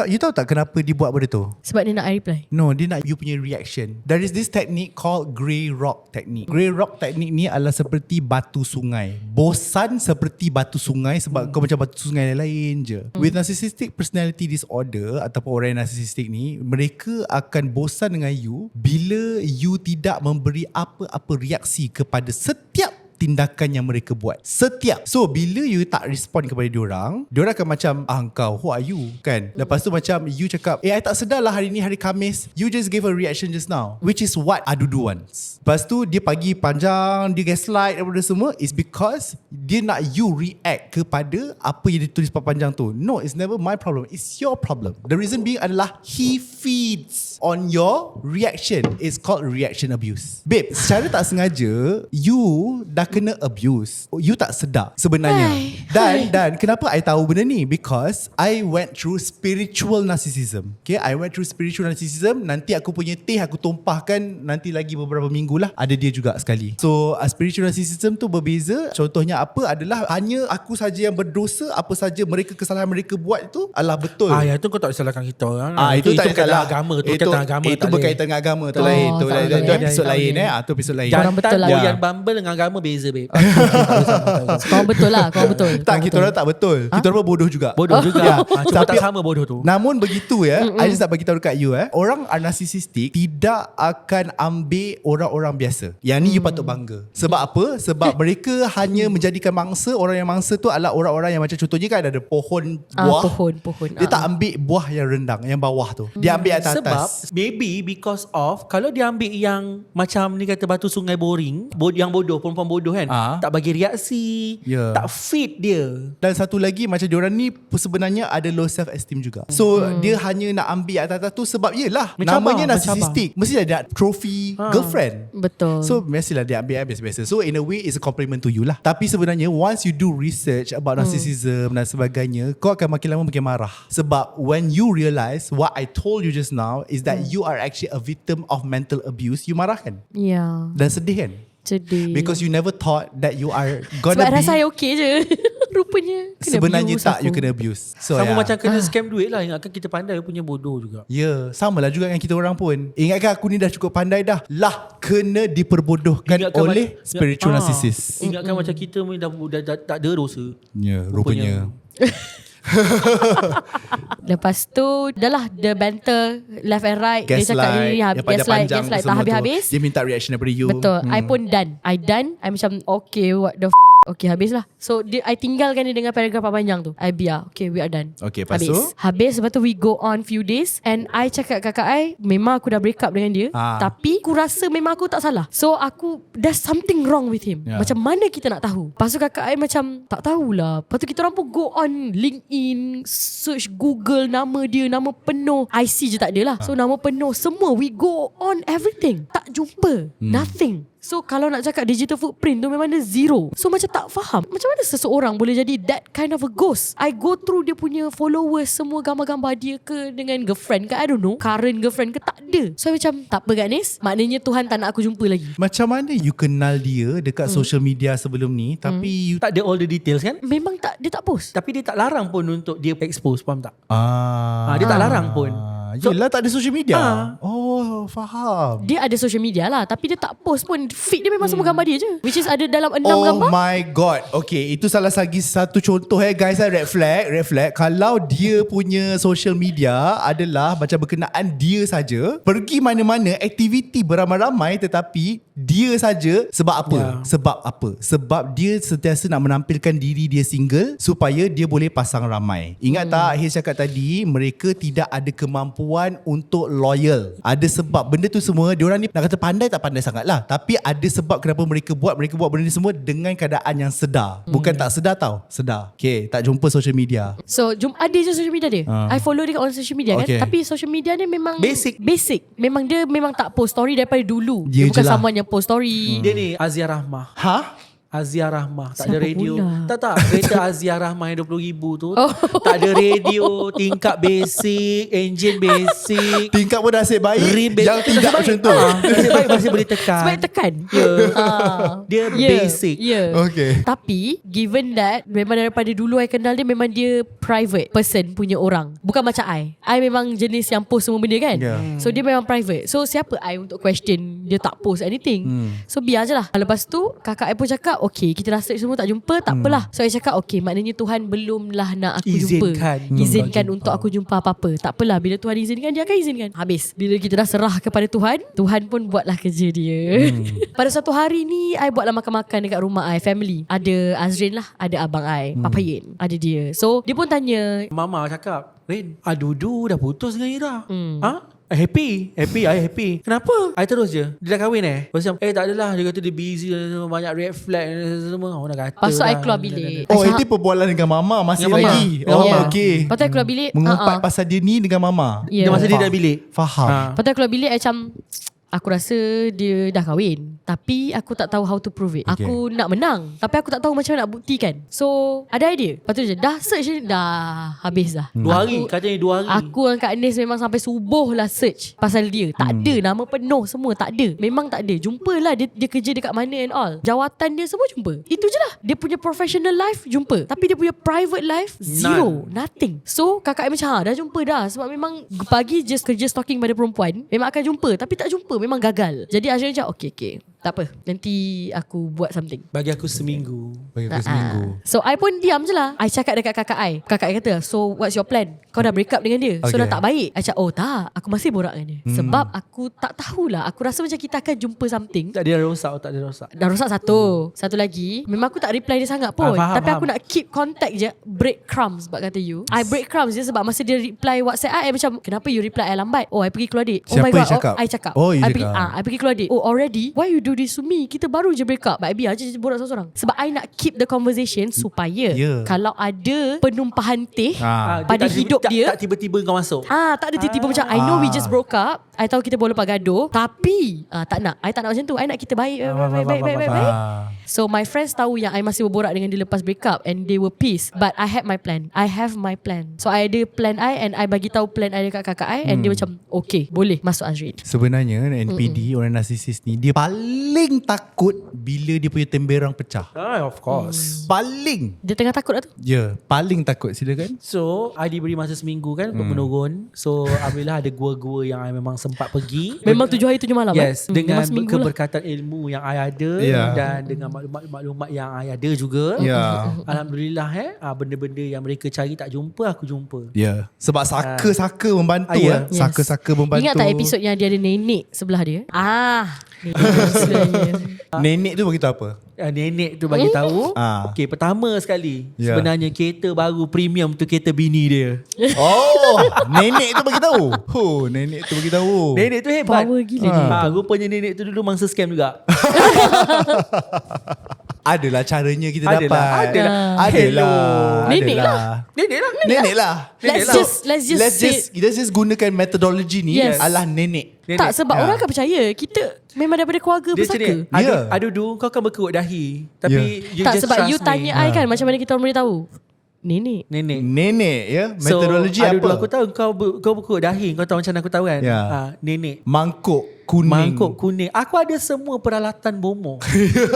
You tahu tak kenapa dia buat benda tu? Sebab dia nak I reply. No, dia nak you punya reaction. There is this technique called grey rock technique. Grey rock technique ni adalah seperti batu sungai. Bosan seperti batu sungai sebab kau macam batu sungai lain je. With narcissistic personality disorder ataupun orang yang narcissistic ni, mereka akan bosan dengan you bila you tidak memberi apa-apa reaksi kepada setiap tindakan yang mereka buat. Setiap. So bila you tak respond kepada diorang akan macam kau, who are you? Kan? Lepas tu macam you cakap, I tak sedar lah hari ni hari Khamis. You just gave a reaction just now, which is what Adudu wants. Lepas tu dia pagi panjang, dia gaslight daripada semua, is because dia nak you react kepada apa yang dia tulis panjang tu. No, it's never my problem. It's your problem. The reason being adalah he feeds on your reaction. It's called reaction abuse. Babe, secara tak sengaja you dah dah kena abuse, you tak sedar sebenarnya. Dan kenapa I tahu benda ni? Because I went through spiritual narcissism. Okay, I went through spiritual narcissism. Nanti aku punya teh aku tumpahkan nanti lagi beberapa minggu lah, ada dia juga sekali. So spiritual narcissism tu berbeza. Contohnya apa adalah hanya aku saja yang berdosa, apa saja kesalahan mereka buat itu adalah betul. Yang tu kau tak salahkan kita orang. Itu tak berkaitan salah. agama tu, berkaitan agama itu berkaitan dengan agama tu lain. Tu tak lain. boleh, Itu episod tak lain boleh. tu episod lain. Korang betul lah. Jantan Boyan Bumble dengan agama beza, babe. Kau betul lah. Kau betul. Tak, kita orang tak betul. Kita orang bodoh juga. Bodoh juga. Ya. Cuma tak sama bodoh tu. Namun begitu I just nak bagi tahu dekat you orang narcissistic tidak akan ambil orang-orang biasa. Yang ni you patut bangga. Sebab apa? Sebab mereka hanya menjadikan mangsa. Orang yang mangsa tu adalah orang-orang yang macam contohnya kan ada pohon buah. Pohon. Dia tak ambil buah yang rendang, yang bawah tu. Dia ambil atas. Sebab maybe because of kalau dia ambil yang macam ni kata batu sungai boring, yang bodoh, perempuan bodoh kan, tak bagi reaksi, tak fit dia. Dan satu lagi macam diorang ni sebenarnya ada low self esteem juga. So dia hanya nak ambil atas-atas tu sebab yelah namanya narcissistic. Mesti dia nak trophy girlfriend. Betul. So mestilah dia ambil biasa-biasa. So in a way it's a compliment to you lah. Tapi sebenarnya once you do research about narcissism dan sebagainya, kau akan makin lama makin marah. Sebab when you realise what I told you just now is that you are actually a victim of mental abuse, you marah kan? Ya. Dan sedih kan? Sedih. Because you never thought that you are gonna sebab be. rasa saya okey je. Rupanya kena Sebenarnya abuse tak, aku. you kena abuse. So Sama macam kena scam duit lah. Ingatkan kita pandai punya bodoh juga. Ya, samalah juga dengan kita orang pun. Ingatkan aku ni dah cukup pandai dah. Lah, kena diperbodohkan Ingatkan oleh spiritual narcissist. Ingatkan macam kita pun dah tak ada dosa. Ya, rupanya. Lepas tu dah lah dia banter left and right. Dia cakap ni yang panjang-panjang gaslight semua tak habis-habis. tu. Dia minta reaction daripada you. Betul. I pun done. I macam okay, what the okay, habis lah. So I tinggalkan dia dengan paragraf panjang tu. I biar. Okay, we are done. Okay, lepas habis. tu? Habis, lepas tu we go on few days. And I cakap kakak I, memang aku dah break up dengan dia. Tapi aku rasa memang aku tak salah. So aku, there's something wrong with him. Macam mana kita nak tahu? Lepas tu kakak I macam, tak tahulah. Lepas tu kita orang pun go on LinkedIn, search Google nama dia, nama penuh. IC je tak ada lah. So nama penuh, semua. We go on everything. Tak jumpa. Nothing. So kalau nak cakap digital footprint tu memang dia zero. So macam tak faham macam mana seseorang boleh jadi that kind of a ghost. I go through dia punya followers, semua gambar-gambar dia ke dengan girlfriend ke, I don't know, current girlfriend ke, tak ada. So I macam tak apa Ganis, maknanya Tuhan tak nak aku jumpa lagi. Macam mana you kenal dia dekat social media sebelum ni tapi you Tak ada all the details kan. Memang tak, dia tak post. Tapi dia tak larang pun untuk dia expose, faham tak? dia tak larang pun. Yelah, tak ada social media. Oh, faham. Dia ada social media lah, tapi dia tak post pun. Feed dia memang semua gambar dia je, which is ada dalam 6 Oh gambar. my god. Okay, itu salah satu contoh guys. Red flag. Kalau dia punya social media adalah macam berkenaan dia saja, pergi mana-mana aktiviti beramai-ramai tetapi dia saja. Sebab apa? Sebab apa? Sebab dia sentiasa nak menampilkan diri dia single supaya dia boleh pasang ramai. Ingat tak Akhil cakap tadi, mereka tidak ada kemampuan untuk loyal. Ada sebab benda tu semua. Diorang ni nak kata pandai tak pandai sangat lah, tapi ada sebab kenapa mereka buat benda ni semua dengan keadaan yang sedar. Bukan tak sedar tau, sedar. Okay, tak jumpa social media. So ada je social media dia. I follow dia on social media Okay. kan. Tapi social media dia memang Basic. Memang dia memang tak post story daripada dulu. Dia Dia bukan je lah. someone yang post story. Dia ni Azia Rahmah. Azia Rahmah. Tak ada Siapa radio. pula? Tak. Kereta Azia Rahmah yang 20,000 tu. Tak ada radio. Tingkap basic. Engine basic. Tingkat pun nasib baik. Rim basic. Yang tidak macam tu. Nasib baik masih boleh tekan. Sebab tekan. Dia basic. Okay. Tapi given that memang daripada dulu I kenal dia, memang dia private person punya orang. Bukan macam I memang jenis yang post semua benda kan. So dia memang private. So siapa I untuk question dia tak post anything. So biar je lah. Lepas tu kakak I pun cakap, okay, kita dah search semua tak jumpa, tak apalah. So I cakap, okay, maknanya Tuhan belumlah nak aku Izinkan untuk aku jumpa apa-apa. Tak apalah, bila Tuhan izinkan, dia akan izinkan. Habis. Bila kita dah serah kepada Tuhan, Tuhan pun buatlah kerja dia. Pada satu hari ni, I buatlah makan-makan dekat rumah I, family. Ada Azrin lah, ada abang I, Papa Yin, ada dia. So dia pun tanya, Mama cakap, Rin, Adudu dah putus dengan Ira. Happy. I happy. Kenapa? I terus je. Dia dah kahwin Macam tak adalah. Dia kata dia busy, banyak red flag semua. Orang dah kata lepas tu I dah. keluar bilik. Oh, itu perbualan dengan mama masih Dengan mama. lagi. Dengan Oh, mama. okay. Lepas tu I keluar bilik. Mengumpat pasal dia ni dengan mama. Ya. Dia masa dia dah bilik. Faham. Lepas tu I keluar bilik, I macam Aku rasa dia dah kahwin, tapi aku tak tahu how to prove it. Okay. Aku nak menang, tapi aku tak tahu macam mana nak buktikan. So ada idea. Lepas tu je dah search je, dah habis dah. 2 hari, katanya 2 hari. Aku dengan Kak Nis memang sampai subuh lah search pasal dia. Tak ada, nama penuh semua tak ada. Memang tak ada. Jumpalah dia kerja dekat mana and all. Jawatan dia semua jumpa. Itu je lah. Dia punya professional life jumpa, tapi dia punya private life zero, nothing. So kakak macam dah jumpa dah. Sebab memang pagi just kerja stalking pada perempuan, memang akan jumpa, tapi tak jumpa, memang gagal. Jadi akhirnya macam okay, tak apa, nanti aku buat something. Bagi aku seminggu. Bagi aku seminggu. So I pun diam je lah. I cakap dekat kakak I. Kakak I kata, so what's your plan? Kau dah break up dengan dia, so Okay. dah tak baik. I cakap, oh tak, aku masih borak dengan dia. Sebab aku tak tahulah. Aku rasa macam kita akan jumpa something. Tak ada rosak atau tak ada rosak? Dah rosak satu. Satu lagi, memang aku tak reply dia sangat pun. Faham, Tapi aku faham. nak keep contact je. Break crumbs sebab kata you. I break crumbs je sebab masa dia reply WhatsApp I macam, kenapa you reply I lambat? Oh, I pergi keluar date. Oh Siapa my god, yang cakap? I cakap. Oh, you I pergi, cakap. I pergi keluar date. Oh, already? Why you do this to me? Kita baru je break up. But I biar je borak seorang-seorang. Sebab I nak keep the conversation supaya kalau ada penumpahan teh pada hidup dia, tak tiba-tiba kau masuk. tak ada tiba-tiba macam I know we just broke up, I tahu kita boleh lepas gaduh, tapi tak nak. I tak nak macam tu. I nak kita baik. So my friends tahu yang I masih berborak dengan dia lepas break up, and they were pissed. But I had my plan. I have my plan. So I ada plan I, and I bagi tahu plan I dekat kakak I, and dia macam okay, boleh masuk Azrin. Sebenarnya NPD, orang narsisis ni, dia paling takut bila dia punya temberang pecah. Of course. Paling. Dia tengah takut lah tu. Ya, paling takut. Silakan. So I diberi masa seminggu kan untuk menurun. So alhamdulillah ada gua-gua yang I memang sempat pergi. Memang 7 hari 7 malam. Yes, dengan memang seminggu lah. keberkatan ilmu yang I ada, dan dengan maklumat-maklumat yang I ada juga. Alhamdulillah benda-benda yang mereka cari tak jumpa, aku jumpa. Ya. Sebab saka-saka membantu. Ya. Yes. Saka-saka membantu. Ingat tak episod yang dia ada nenek sebelah dia? Nenek sebenarnya. Nenek tu beritahu apa? Nenek tu bagi tahu. Okay, pertama sekali, sebenarnya kereta baru premium tu kereta bini dia. Oh, nenek tu beritahu. Nenek tu beritahu. Nenek tu hebat. Power gila dia. Rupanya nenek tu dulu mangsa scam juga. Adalah caranya kita Adalah, dapat. adalah. Nenek lah. Nenek lah. Let's just gunakan metodologi ni. Yes. Alah nenek. Tak, sebab orang akan percaya kita memang daripada keluarga Dia pesaka. macam ni, aduh kau kan berkerut dahi, tapi you Tak, just sebab trust you tanya I kan, macam mana kita orang boleh tahu? Nenek. Nenek ya. Metodologi so, apa? Aku tahu kau berkerut dahi. Kau tahu macam mana aku tahu kan? Nenek. Mangkuk kuning. Aku ada semua peralatan bomo.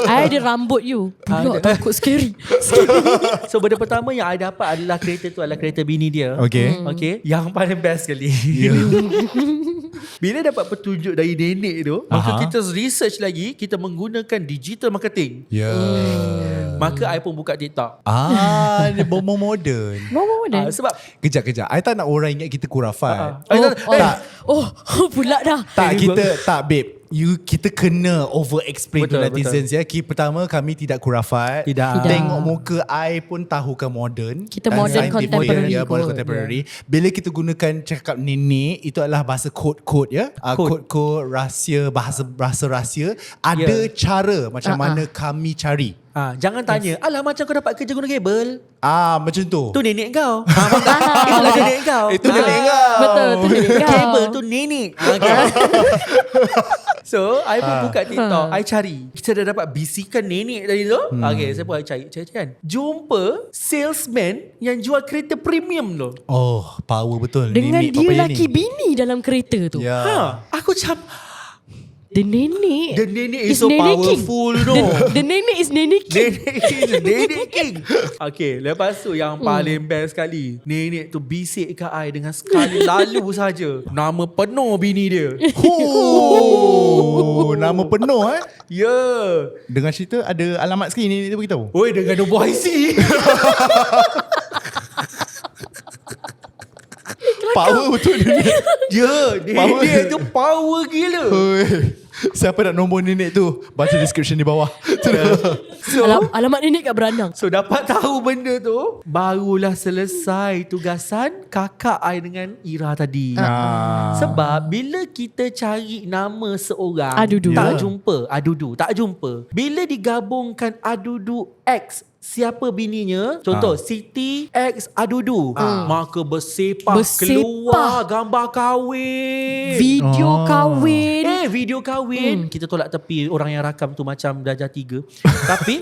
I ada rambut you. Pulak takut scary. So benda pertama yang I dapat adalah kereta tu adalah kereta bini dia. Okay. Yang paling best sekali. Bila dapat petunjuk dari nenek tu, maka kita research lagi, kita menggunakan digital marketing. Maka I pun buka TikTok. Ni bomo modern. Sebab Kejap. I tak nak orang ingat kita kurafat. Pula dah. Tak babe. Kita kena over explain to netizens ya. Pertama, kami tidak kurafat. Tidak. Tengok muka I pun tahukan modern. Kita modern contemporary. Ya, modern contemporary. Bila kita gunakan cakap nenek, itu adalah bahasa kod-kod ya. Kod-kod rahsia, bahasa rahsia. Ada cara macam mana kami cari. Jangan tanya, alah macam kau dapat kerja guna kabel. Macam tu. Tu nenek kau. Itulah nenek kau. Itu nenek kau. Betul, tu nenek kau. Kabel tu nenek. So I pun buka TikTok, I cari. Kita dah dapat bisikan nenek tadi tu. Okay, saya pun cari kan. Jumpa salesman yang jual kereta premium tu. Oh, power betul. Dengan nenek dia papaya laki ni. bini dalam kereta tu. Aku macam The nenek is so powerful no. The nenek is nenek king. Nenek king. Okay, lepas tu yang paling best sekali, nenek tu bisik kat I dengan sekali lalu saja nama penuh bini dia. Nama penuh Ya. Dengan cerita ada alamat sekali nenek dia beritahu. Oi, dengan nombor IC. Power betul nenek. Nenek tu power gila. Siapa nak nombor nenek tu? Baca description di bawah. Alamat nenek kat Beranang. So dapat tahu benda tu, barulah selesai tugasan kakak I dengan Ira tadi. Sebab bila kita cari nama seorang Adudu. tak jumpa. Bila digabungkan Adudu X siapa bininya, contoh Siti X Adudu, maka bersepah keluar gambar kahwin, Video kahwin. video kahwin. Kita tolak tepi orang yang rakam tu macam darjah 3. Tapi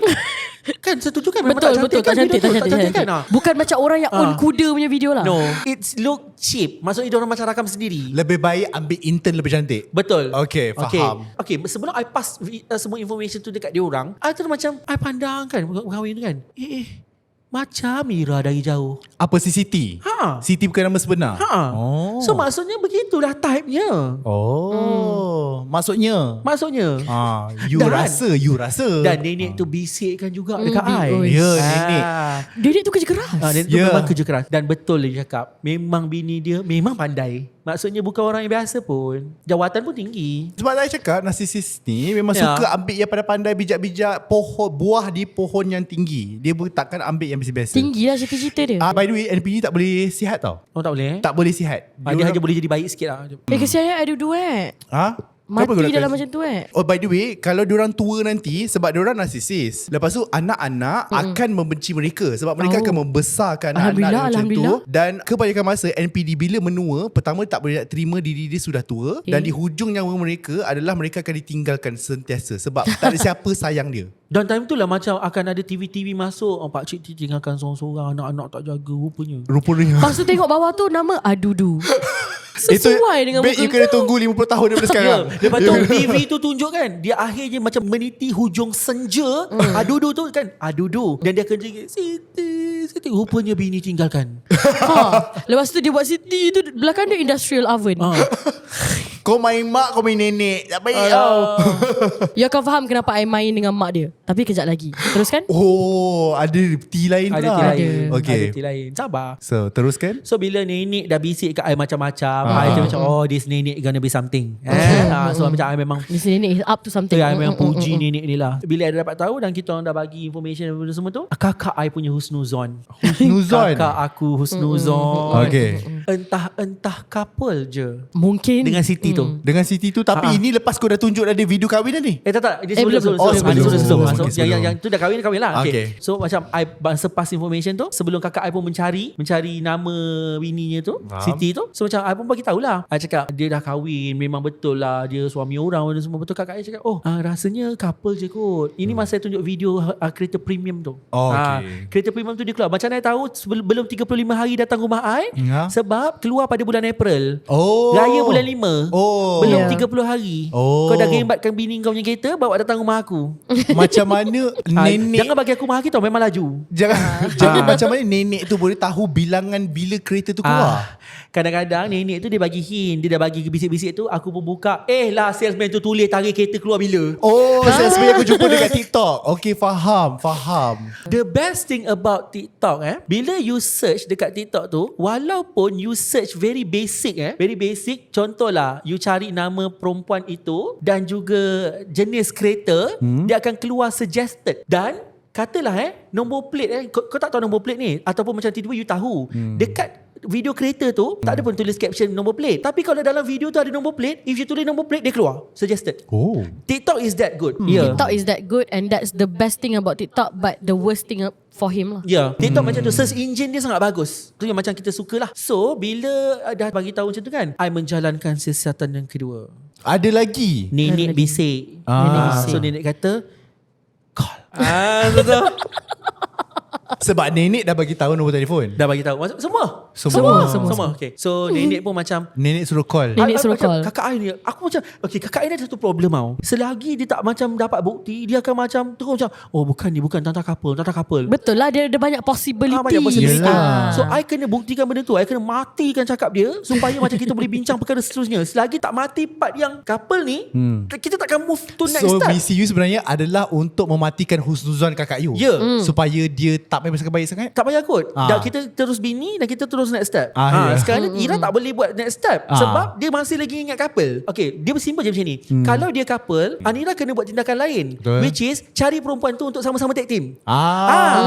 kan setuju kan, memang Betul, tak cantik, tak cantik. kan? Bukan macam orang yang own kuda punya video lah. No, it's look cheap. Maksudnya dia orang macam rakam sendiri. Lebih baik ambil intern lebih cantik. Betul. Okay, faham. Okay, sebelum I pass semua information tu dekat dia orang, I tu macam I pandang kan kahwin tu kan. Macam Mira dari jauh. Apa si Siti? Siti bukan nama sebenar? Oh. So maksudnya begitulah type-nya. Maksudnya you Dan- rasa. Dan nenek tu bisikkan juga dekat I. Ya, nenek. Nenek tu kerja keras. Nenek tu memang kerja keras. Dan betul dia cakap, memang bini dia memang pandai. Maksudnya bukan orang yang biasa pun. Jawatan pun tinggi. Sebab saya cakap narsisis ni memang Ya. suka ambil yang pandai-pandai bijak-bijak buah di pohon yang tinggi. Dia takkan ambil yang biasa-biasa. Tinggi lah cerita-cerita dia. By the way, NP ni tak boleh sihat tau. Oh tak boleh Tak boleh sihat. Dia hanya boleh jadi baik sikit lah. Kesian Adudu Kenapa kau Mati nak dalam kasi- macam tu Oh, by the way, kalau diorang tua nanti, sebab diorang narsisis, lepas tu anak-anak akan membenci mereka sebab mereka akan membesarkan anak-anak macam tu. Dan kebanyakan masa NPD bila menua, pertama tak boleh nak terima diri dia sudah tua, dan di hujung nyawa mereka adalah mereka akan ditinggalkan sentiasa sebab tak ada siapa sayang dia. Dan time tu lah macam akan ada TV-TV masuk, pakcik tinggalkan seorang-seorang, anak-anak tak jaga rupanya. Lepas tu tengok bawah tu nama Adudu. Sesuai dengan muka you kena tunggu 50 tahun daripada sekarang. Lepas tu TV tu tunjuk kan, dia akhirnya macam meniti hujung senja. Adudu tu kan, Adudu. Dan dia akan cakap, Siti rupanya bini tinggalkan. Lepas tu dia buat Siti tu belakang dia industrial oven. Kau main mak, kau main nenek. Tak baik tau. You akan faham kenapa I main dengan mak dia. Tapi kejap lagi. Teruskan. Oh, ada T lain Ada pula. T lain. Okay. Ada T lain. Sabar. So, teruskan. So bila nenek dah bisik kat I macam-macam, I tu macam this nenek gonna be something. So macam I memang Di sini ni is up to something. I memang puji nenek ni lah. Bila I dah dapat tahu dan kita orang dah bagi information dan semua tu, kakak I punya husnuzon. Husnuzon. Kakak aku husnuzon. Okay. Entah couple je Mungkin dengan Siti tu. Dengan Siti tu. Tapi ini lepas kau dah tunjuk dah dia video kahwin dah ni. Tak. Dia belum. sebelum. Oh, sebelum. Sebelum. Okay, So, yang tu dah kahwin lah. Okay. So macam I bangsa pass information tu, sebelum kakak I pun mencari nama bininya tu, Siti tu. So macam I pun bagi tahulah. I cakap dia dah kahwin, memang betul lah dia suami orang dan semua betul. Kakak I cakap, rasanya couple je kot. Ini masa saya tunjuk video kereta premium tu. Oh, okay. Kereta premium tu dia keluar. Macam I tahu belum 35 hari datang rumah I, sebab keluar pada bulan April. Raya bulan 5. Belum 30 hari. Kau dah gembatkan bini kau punya kereta, bawa datang rumah aku. Macam mana nenek Jangan bagi aku mahal tau, memang laju. Jangan macam mana nenek tu boleh tahu bilangan bila kereta tu keluar. Kadang-kadang nenek tu dia bagi hint, dia dah bagi bisik-bisik tu, aku pun buka, salesman tu tulis tarikh kereta keluar bila. Sebenarnya aku jumpa dekat TikTok. Okay, faham. The best thing about TikTok bila you search dekat TikTok tu, walaupun you search very basic, contohlah you cari nama perempuan itu dan juga jenis kereta, dia akan keluar suggested. Dan katalah nombor plate kau tak tahu nombor plate ni, ataupun macam tiba-tiba you tahu dekat video kereta tu tak ada pun tulis caption nombor plate, tapi kalau dalam video tu ada nombor plate, if you tulis nombor plate dia keluar suggested. TikTok is that good. TikTok is that good, and that's the best thing about TikTok, but the worst thing for him lah. TikTok macam tu, search engine dia sangat bagus. Tu yang macam kita suka lah. So bila dah bagi tahu macam tu kan, I menjalankan siasatan yang kedua. Ada lagi. Nenek bisik. So nenek kata call. Sebab nenek dah bagi tahu nombor telefon. Dah bagi tahu. Semua. Okay. So nenek pun macam Nenek suruh call. Nenek suruh macam, call. Kakak I ni, aku macam kakak I ni ada satu problem tau. Selagi dia tak macam dapat bukti, dia akan macam terus macam bukan ni, bukan tanta couple. Betul lah, dia ada banyak possibility. Banyak possibility. Yelah. So I kena buktikan benda tu. I kena matikan cakap dia supaya macam kita boleh bincang perkara seterusnya. Selagi tak mati part yang couple ni, kita takkan move to next So step. misi you sebenarnya adalah untuk mematikan husnuzon kakak you. Ya. Supaya dia tak memang baik sangat. Tak payah kot. Ah. Dah kita terus bini dan kita terus next step. Ya. Sekarang ni Ira tak boleh buat next step sebab dia masih lagi ingat couple. Okay, dia simple je macam ni. Kalau dia couple, Anira kena buat tindakan lain, Betul. which is cari perempuan tu untuk sama-sama tag team. Ah.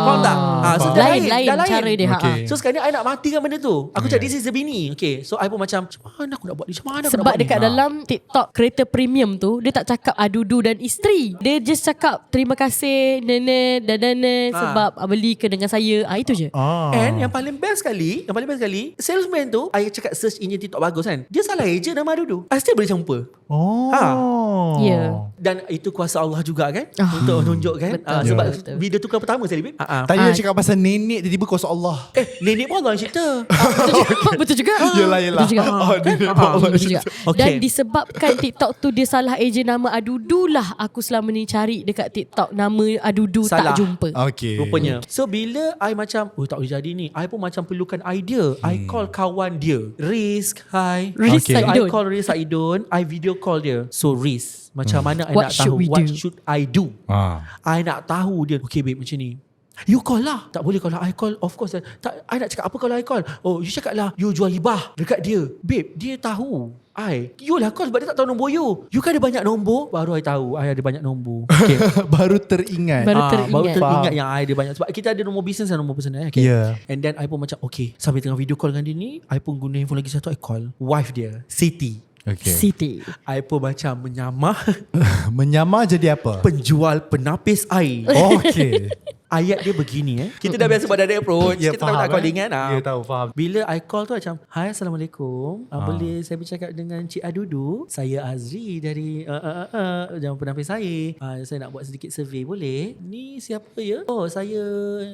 Faham tak? So dah Lain dah cara dia. Okay. So sekarang ni I nak matikan benda tu. Aku cakap this is the bini. Okay, so I pun macam mana aku nak buat ni, macam mana aku nak Sebab buat ni? dekat dalam TikTok creator premium tu, dia tak cakap adudu dan isteri. Dia just cakap terima kasih nenek dan nenek sebab beli ke dengan saya. Itu je. And yang paling best sekali, salesman tu, I cakap search engine TikTok bagus kan. Dia salah eja nama Dudu. I still boleh jumpa. Ya. Dan itu kuasa Allah juga kan, untuk menunjukkan. Betul, Sebab betul. video tu kan pertama sekali, babe. Tadi dia cakap pasal nenek, tiba-tiba kuasa Allah. Nenek pun Allah yang cipta. Betul juga. Yelah. Betul juga. Nenek pun Allah Betul juga. Okay. Dan disebabkan TikTok tu dia salah ejen nama Adudu lah, aku selama ni cari dekat TikTok nama Adudu Salah. tak jumpa. Okay. Rupanya. So bila I macam tak boleh jadi ni, I pun macam perlukan idea. I call kawan dia, Riz. Hi. Riz Okay. Saidon. I call Riz Saidon. I video call dia. So Riz, macam mana I What nak should tahu we what do? should I do? I nak tahu dia. Okay babe, macam ni. You call lah. Tak boleh kalau I call. Of course tak, I nak cakap apa kalau I call. Oh, you cakap lah, you jual hibah dekat dia. Babe, dia tahu you lah call sebab dia tak tahu nombor you. You kan ada banyak nombor. Baru I tahu I ada banyak nombor. Okay. Baru teringat. Baru Baru teringat. teringat yang I ada banyak. Sebab kita ada nombor bisnes dan nombor personal. Okay. Yeah. And then I pun macam okay, sambil tengah video call dengan dia ni, I pun guna handphone lagi satu. I call wife dia, Siti. Okay. City. I pun macam menyamar Menyamar jadi apa? penjual penapis air. Okay. Ayat dia begini Kita dah biasa buat direct approach. Ya, Kita faham, tak calling kan. Ya, tahu, faham. Bila I call tu macam, hi, Assalamualaikum. Boleh saya bercakap dengan Cik Adudu? Saya Azri dari Jangan penapis air. Saya nak buat sedikit survey, boleh? Ni siapa ya? Oh, saya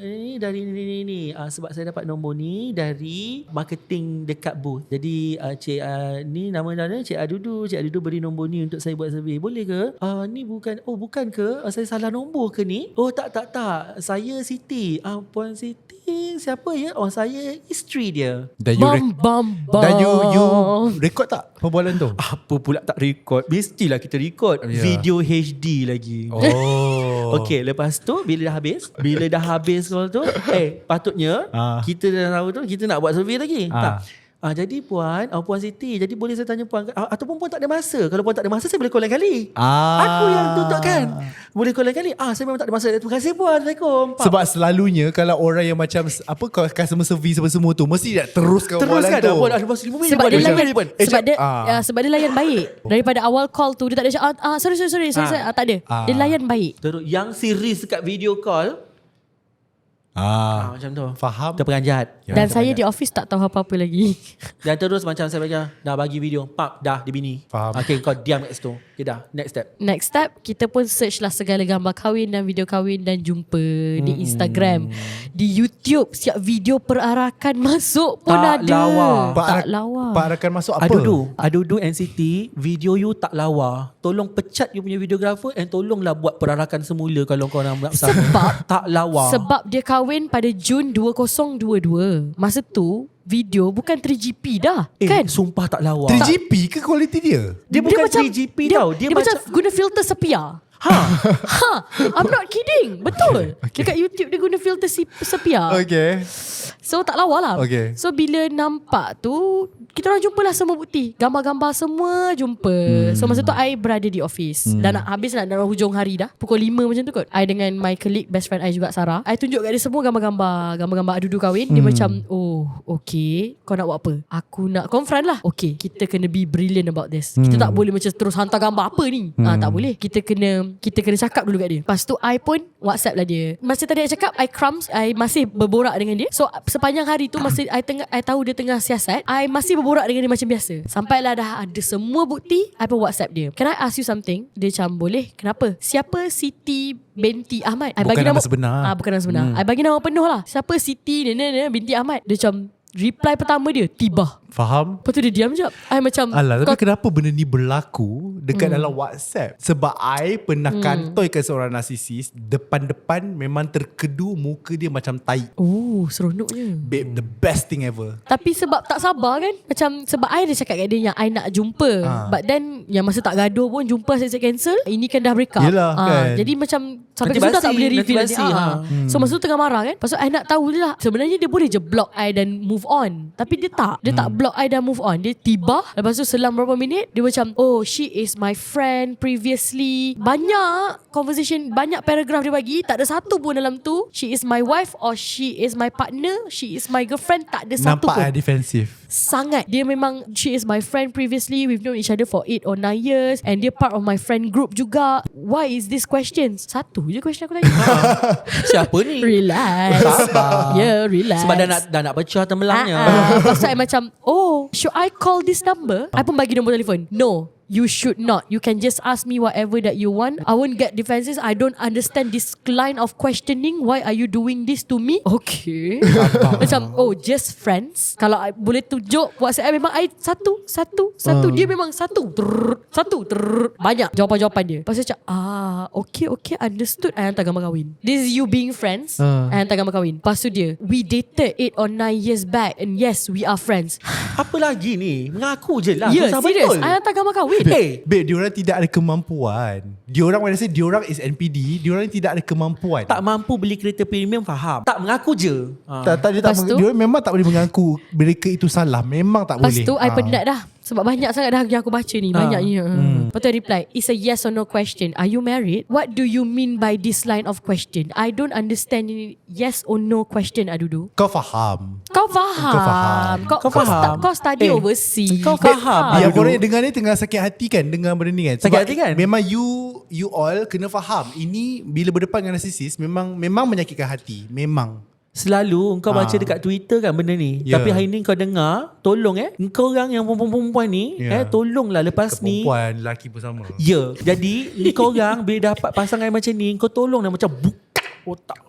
ni dari ni. Sebab saya dapat nombor ni dari marketing dekat booth. Jadi Cik ni nama dia Cik Adudu. Cik Adudu beri nombor ni untuk saya buat survey. Boleh ke? Ni bukan. Oh, bukan ke? Saya salah nombor ke ni? Oh, tak. Saya Siti. Puan Siti siapa ya? Oh, saya isteri dia. Dan you, dan you record tak perbualan tu? Apa pula tak record? Mestilah kita record. Ya. Video HD lagi. Okay, lepas tu bila dah habis call tu, patutnya kita dah tahu tu kita nak buat survey lagi. Tak. Jadi Puan Siti, jadi boleh saya tanya Puan, ataupun Puan tak ada masa. Kalau Puan tak ada masa, saya boleh call lain kali. Aku yang tutup kan. Boleh call lain kali. Saya memang tak ada masa. Terima kasih Puan. Assalamualaikum. Sebab selalunya kalau orang yang macam kalau customer service semua tu mesti nak teruskan perbualan tu. Puan ada masa 5 minit. Sebab dia layan Sebab dia layan baik. Daripada awal call tu dia tak ada sorry tak ada. Dia layan baik. Terus yang series dekat video call macam tu. Faham. Terperanjat. Dan saya di office tak tahu apa-apa lagi. Dan terus macam saya baca, dah bagi video, dah dia bini. Faham. Okay, kau diam kat situ. Okay dah, next step. Next step, kita pun search lah segala gambar kahwin dan video kahwin dan jumpa di Instagram. Di YouTube, siap video perarakan masuk pun Tak ada. lawa. Tak lawa. Pak rakan masuk apa? Adudu NCT, video you tak lawa. Tolong pecat you punya videographer and tolonglah buat perarakan semula kalau kau nak Sebab tak lawa. Sebab dia kahwin pada Jun 2022. Masa tu video bukan 3GP dah, kan? Sumpah tak lawa. 3GP ke kualiti dia? Dia bukan macam, 3GP tau. Dia macam guna filter sepia. I'm not kidding. Betul. Dekat YouTube dia guna filter sepia. Okay. So tak lawa lah. Okay. So bila nampak tu, kita orang jumpalah semua bukti. Gambar-gambar semua jumpa. So masa tu I berada di office. Dah nak habis nak dalam hujung hari dah. Pukul 5 macam tu kot. I dengan my colleague, best friend I juga, Sarah. I tunjuk kat dia semua gambar-gambar Adudu kahwin. Dia macam, oh okay, kau nak buat apa? Aku nak confront lah. Okay, kita kena be brilliant about this. Kita tak boleh macam terus hantar gambar apa ni. Tak boleh. Kita kena cakap dulu kat dia. Lepas tu I pun WhatsApp lah dia. Masa tadi I cakap, I masih berborak dengan dia. So sepanjang hari tu masa I tahu dia tengah siasat, I masih berborak dengan dia macam biasa. Sampailah dah ada semua bukti, I pun WhatsApp dia. Can I ask you something? Dia macam, boleh. Kenapa? Siapa Siti binti Ahmad? I Bukan nama sebenar. Bukan nama sebenar. I bagi nama penuh lah. Siapa Siti binti Ahmad? Dia macam, reply pertama dia Tibah. Faham? Lepas tu dia diam sekejap. I macam, Alah, tapi kenapa benda ni berlaku dekat dalam WhatsApp? Sebab I pernah kantoikan seorang narsisis. Depan-depan memang terkedu, muka dia macam tai. oh, seronoknya. Babe, the best thing ever. Tapi sebab tak sabar kan, macam sebab I dah cakap kat dia yang I nak jumpa, but then yang masa tak gaduh pun jumpa set cancel. Ini kan dah break up. Yelah, kan. Jadi macam sampai Nanti ke situ tak basi, boleh nanti reveal basi, nanti. So masa tu tengah marah kan. Lepas tu I nak tahu je lah, sebenarnya dia boleh je block I dan move on. Tapi dia tak. Dia tak block I dan move on. Dia tiba. Lepas tu selang berapa minit dia macam, oh she is my friend previously. Banyak conversation, banyak paragraph dia bagi, tak ada satu pun dalam tu she is my wife or she is my partner, she is my girlfriend. Tak ada satu Nampak pun. defensif. Sangat. Dia memang, she is my friend previously, we've known each other for 8 or 9 years, and dia part of my friend group juga. Why is this questions? Satu je question aku tanya. Siapa ni? Relax. Sabar. Relax. Sebab dah nak pecah temelangnya. Lepas tu I macam, oh, should I call this number? I pun bagi nombor telefon. No, you should not. You can just ask me whatever that you want. I won't get defenses. I don't understand this line of questioning. Why are you doing this to me? Okay. Macam, oh, just friends. Kalau I boleh tunjuk WhatsApp memang I satu. Dia memang satu. Banyak jawapan-jawapan dia. Lepas tu macam, okay, understood. I hantar gambar kahwin. This is you being friends. I hantar gambar kahwin. Lepas tu dia, we dated 8 or 9 years back, and yes, we are friends. Apa lagi ni? Mengaku je lah. Ya, Susah serius. betul. I hantar gambar kahwin. Babe, diorang tidak ada kemampuan. Diorang, when I say diorang is NPD, diorang tidak ada kemampuan. Tak mampu beli kereta premium, faham. Tak mengaku je. Tak, diorang memang tak boleh mengaku mereka itu salah. Memang tak Lepas boleh. tu I penat dah. Sebab banyak sangat dah yang aku baca ni. Banyaknya. Lepas tu I reply, it's a yes or no question. Are you married? What do you mean by this line of question? I don't understand ini. Yes or no question, Adudu. Kau faham. Kau faham. Kau faham. Kau study overseas. Kau faham. Yang Adudu. korang dengar ni tengah sakit hati kan dengar benda ni kan. Sakit hati kan? Memang you all kena faham. Ini bila berdepan dengan narcissist memang menyakitkan hati. Memang. Selalu kau baca dekat Twitter kan benda ni. Ya. Tapi hari ni kau dengar, tolong kau orang yang perempuan ni, Ya. tolonglah lepas ni. Perempuan, lelaki pun sama. Ya. Jadi kau orang bila dapat pasangan macam ni, kau tolonglah macam buka otak.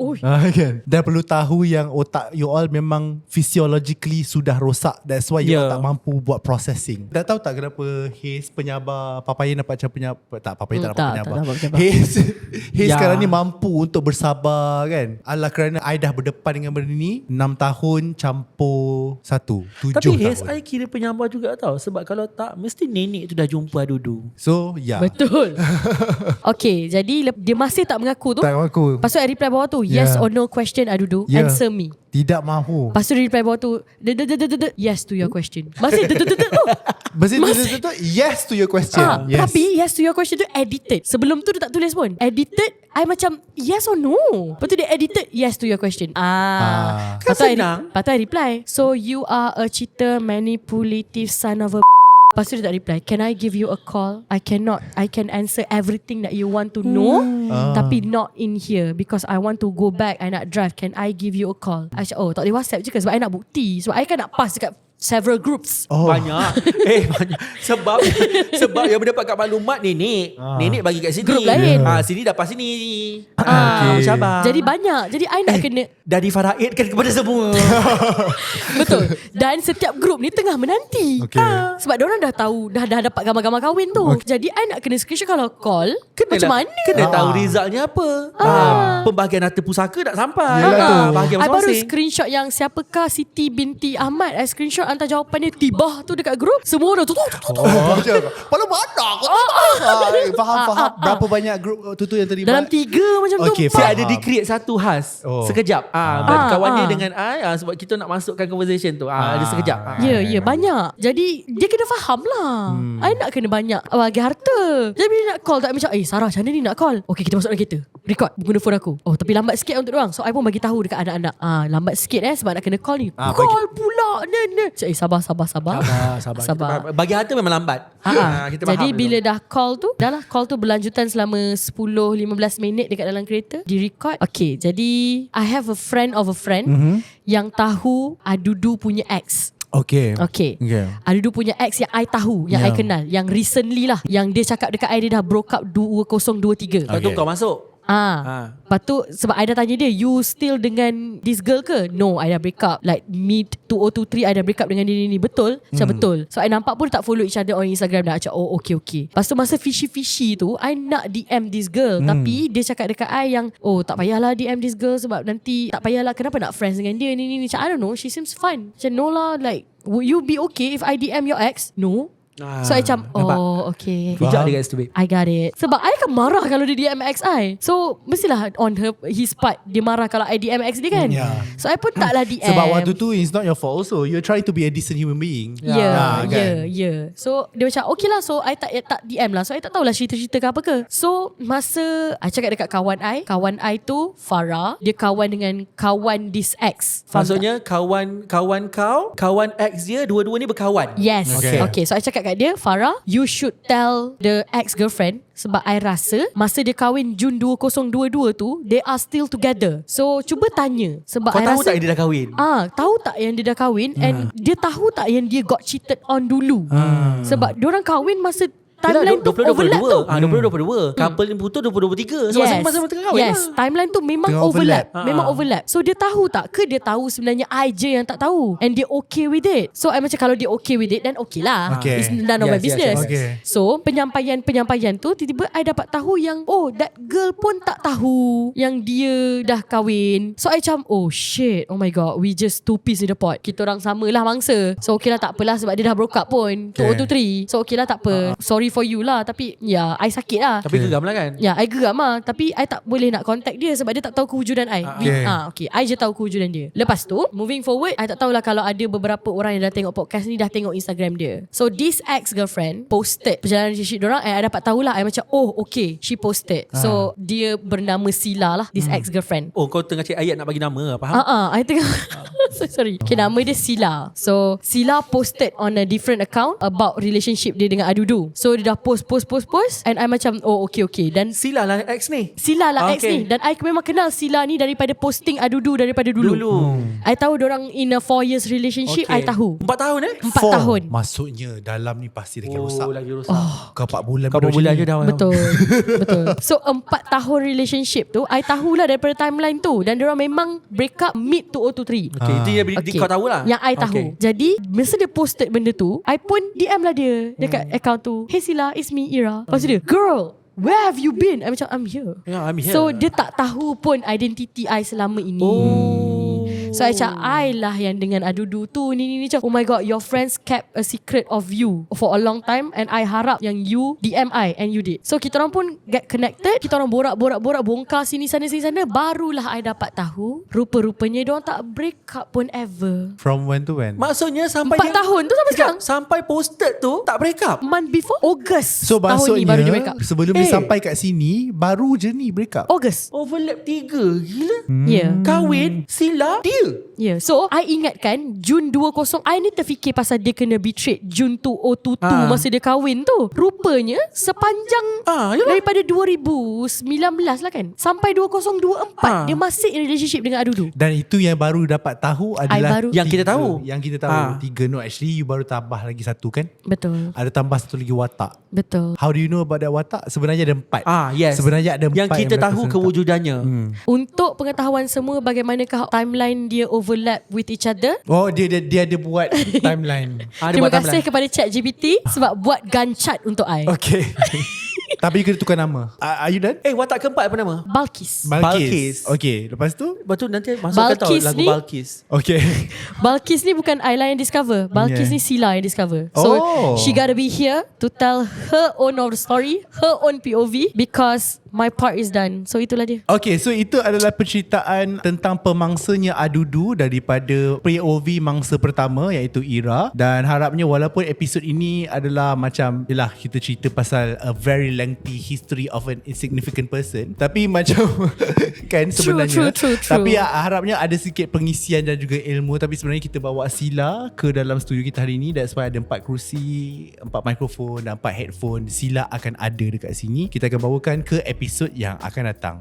Kan? Dan perlu tahu yang otak you all memang physiologically sudah rosak. That's why you all tak mampu buat processing. Dah tahu tak kenapa Haze penyabar Papayan dapat macam penyabar? Tak, Papayan tak dapat tak penyabar. dapat penyabar. Haze Ya. sekarang ni mampu untuk bersabar kan. Alah kerana I dah berdepan dengan benda ni 6 tahun campur 1 7 Tapi tahun. Haze, I kira penyabar juga tau. Sebab kalau tak, mesti nenek tu dah jumpa Dudu. So yeah. Betul. Okay, jadi dia masih tak mengaku tu. Tak aku. Lepas tu I reply bawah tu, Yeah. yes or no question, Adudu. Yeah. Answer me. Tidak mahu. Lepas tu dia reply bawah tu, yes to your question. Masih tu. Yes to your question. Yes. Tapi yes to your question tu edited. Sebelum tu dia tak tulis pun. Edited, I macam yes or no. Lepas tu dia edited yes to your question. Kan Lepas tu senang. lepas tu I reply, so you are a cheater, manipulative son of a Lepas tu dia tak reply, can I give you a call? I can answer everything that you want to know, tapi not in here because I want to go back. I nak drive. Can I give you a call? I cakap, tak boleh WhatsApp je ke? Sebab I nak bukti. Sebab I kan nak pass dekat several groups. Banyak. Banyak. Sebab yang mendapatkan maklumat nenek. Nenek bagi kat sini. Grup lain. Sini dapat sini. Okay. Sabar. Jadi banyak. Jadi I nak kena Dah difaraidkan kepada semua. betul. Dan setiap grup ni tengah menanti. Okay. Sebab diorang dah tahu, dah dapat gambar-gambar kahwin tu. Jadi I nak kena screenshot kalau call. Macam mana? Kena tahu resultnya apa. Pembahagian harta pusaka tak sampai. Yelah tu. Bahagian I baru masing-masing. screenshot yang siapakah Siti binti Ahmad. I screenshot hantar jawapan dia tiba tu dekat grup. Semua dah tutup. Macam pada mana kau faham. Berapa banyak grup tu yang terlibat? Dalam 3 macam tu. Okay, Saya faham. ada di-create satu khas. Sekejap. Kawan dia dengan I, sebab kita nak masukkan conversation tu. Ada sekejap. Ya, banyak. Jadi dia kena faham lah. I nak kena banyak bagi harta. Jadi bila nak call tak macam, Sarah macam mana ni nak call? Okay, kita masuk dalam kereta. Record guna phone aku. Oh, tapi lambat sikit untuk diorang. So I pun bagi tahu dekat anak-anak. Lambat sikit sebab nak kena call ni. Call pula. Sabar. Sabar. Bagi harta memang lambat. Kita faham Jadi dulu. bila dah call tu, dah lah call tu berlanjutan selama 10-15 minit dekat dalam kereta. Di record. Okay, jadi I have a friend of a friend yang tahu Adudu punya ex. Okay. Adudu punya ex yang I tahu, yang I kenal, yang recently lah, yang dia cakap dekat I dia dah broke up 2023. Lepas tu kau masuk. Lepas tu sebab I dah tanya dia, you still dengan this girl ke? No, I dah break up. Like mid 2023 I dah break up dengan dia ni. Betul? Macam betul. So I nampak pun tak follow each other on Instagram dah. Macam okay. Lepas tu masa fishy tu I nak DM this girl, tapi dia cakap dekat I yang tak payahlah DM this girl sebab nanti tak payahlah, kenapa nak friends dengan dia ni. Macam I don't know, she seems fine. Macam no lah, like would you be okay if I DM your ex? No. So I macam okay, Bijak dia kat situ babe. I got it. Sebab I akan marah kalau dia DM ex I. So mestilah on his part dia marah kalau I DM ex dia kan. Yeah. So I pun taklah DM. Sebab waktu tu it's not your fault also. You're trying to be a decent human being. Yeah. So dia macam okay lah. So I tak DM lah. So I tak tahulah cerita-cerita ke apa ke. So masa I cakap dekat kawan I tu Farah, dia kawan dengan kawan this ex. Maksudnya kawan kau, kawan ex dia, dua-dua ni berkawan. Yes. Okay. So I cakap kat dia, Farah, you should tell the ex-girlfriend sebab I rasa masa dia kahwin Jun 2022 tu, they are still together. So cuba tanya sebab Kau I tahu rasa tak dia dah kahwin? tahu tak yang dia dah kahwin and dia tahu tak yang dia got cheated on dulu. Sebab diorang kahwin masa timeline tu overlap tu. 2022. Couple ni putus 2023. So masa tengah kahwin yes. Timeline tu memang Tengah overlap. overlap. Memang overlap. So dia tahu tak ke dia tahu sebenarnya I je yang tak tahu. And dia okay with it. So I macam kalau dia okay with it then okay lah. Okay. It's none of my Yes, business. Okay. So penyampaian tu tiba-tiba I dapat tahu yang that girl pun tak tahu yang dia dah kahwin. So I macam oh shit, oh my god, we just two peas in the pot. Kita orang samalah mangsa. So okay lah, tak apalah sebab dia dah broke up pun. 2023. So okay lah, tak apa. Sorry for you lah. Tapi I sakit lah. Tapi geram lah kan? I geram lah. Tapi I tak boleh nak contact dia sebab dia tak tahu kewujudan I. Okay. I je tahu kewujudan dia. Lepas tu moving forward, I tak tahulah kalau ada beberapa orang yang dah tengok podcast ni dah tengok Instagram dia. So this ex-girlfriend posted perjalanan relationship diorang and I dapat tahulah. I macam okay, she posted. So dia bernama Sila lah, this ex-girlfriend. Oh, kau tengah cek ayat nak bagi nama, faham? I tengok sorry. Okay, nama dia Sila. So Sila posted on a different account about relationship dia dengan Adudu. So dia dah post and I macam okay. Dan Sila lah ex ni. Sila lah ex ni. Dan I memang kenal Sila ni daripada posting Adudu daripada dulu. I tahu dorang in a 4 years relationship. I tahu 4 tahun 4 tahun. Maksudnya dalam ni pasti lagi rosak. Lagi rosak. Kau 4 bulan Kau 4 bulan je dah. Betul. So 4 tahun relationship tu I tahulah daripada timeline tu. Dan dorang memang break up mid 2023. Okay, itu yang kau tahulah. Yang I tahu. Jadi masa dia posted benda tu, I pun DM lah dia dekat account tu. Hey Sila, it's me Ira. Lepas tu dia, girl, where have you been? I macam I'm here. Yeah, I'm here. So dia tak tahu pun identity I selama ini. So I macam I lah yang dengan Adudu tu ni macam oh my god, your friends kept a secret of you for a long time and I harap yang you DM I and you did. So kita orang pun get connected. Kita orang borak bongkar sini sana barulah I dapat tahu rupa-rupanya diorang tak break up pun ever. From when to when? Maksudnya sampai 4 tahun tu sampai sekarang. Sampai posted tu tak break up. Month before August So tahun ni baru dia break maksudnya up. sebelum dia sampai kat sini baru je ni break up. August. Overlap 3. Gila. Yeah. Kahwin, Sila, dia. Yeah. So I ingatkan Jun 20 I ni terfikir pasal dia kena betrayed Jun 2022 masa dia kahwin tu. Rupanya sepanjang daripada 2019 lah kan sampai 2024 dia masih in relationship dengan Adudu. Dan itu yang baru dapat tahu adalah Yang kita tahu. Yang kita tahu 3. No, actually you baru tambah lagi 1 kan? Betul. Ada tambah 1 lagi watak. Betul. How do you know about that watak? Sebenarnya ada 4. Yes. Sebenarnya ada 4 yang kita tahu kewujudannya. Untuk pengetahuan semua, bagaimanakah timeline dia overlap with each other? Oh, dia ada buat timeline. Terima kasih kepada ChatGPT sebab buat gancat untuk I. Okay. Tapi you kena tukar nama. Are you done? Watak keempat apa nama? Balkis. Okay, lepas tu? Lepas tu nanti masukkan tau Balkis lagu ni- Balkis. Okay. Balkis ni bukan Ayla yang discover. Balkis ni Sila yang discover. So she gotta be here to tell her own of the story, her own POV because my part is done. So itulah dia. Okay, so itu adalah penceritaan tentang pemangsanya Adudu daripada POV mangsa pertama iaitu Ira. Dan harapnya walaupun episod ini adalah macam yelah kita cerita pasal a very lengthy history of an insignificant person, tapi macam kan sebenarnya True. tapi harapnya ada sikit pengisian dan juga ilmu. Tapi sebenarnya kita bawa Sila ke dalam studio kita hari ni. That's why ada 4 kerusi, 4 mikrofon dan 4 headphone. Sila akan ada dekat sini. Kita akan bawakan ke episod yang akan datang.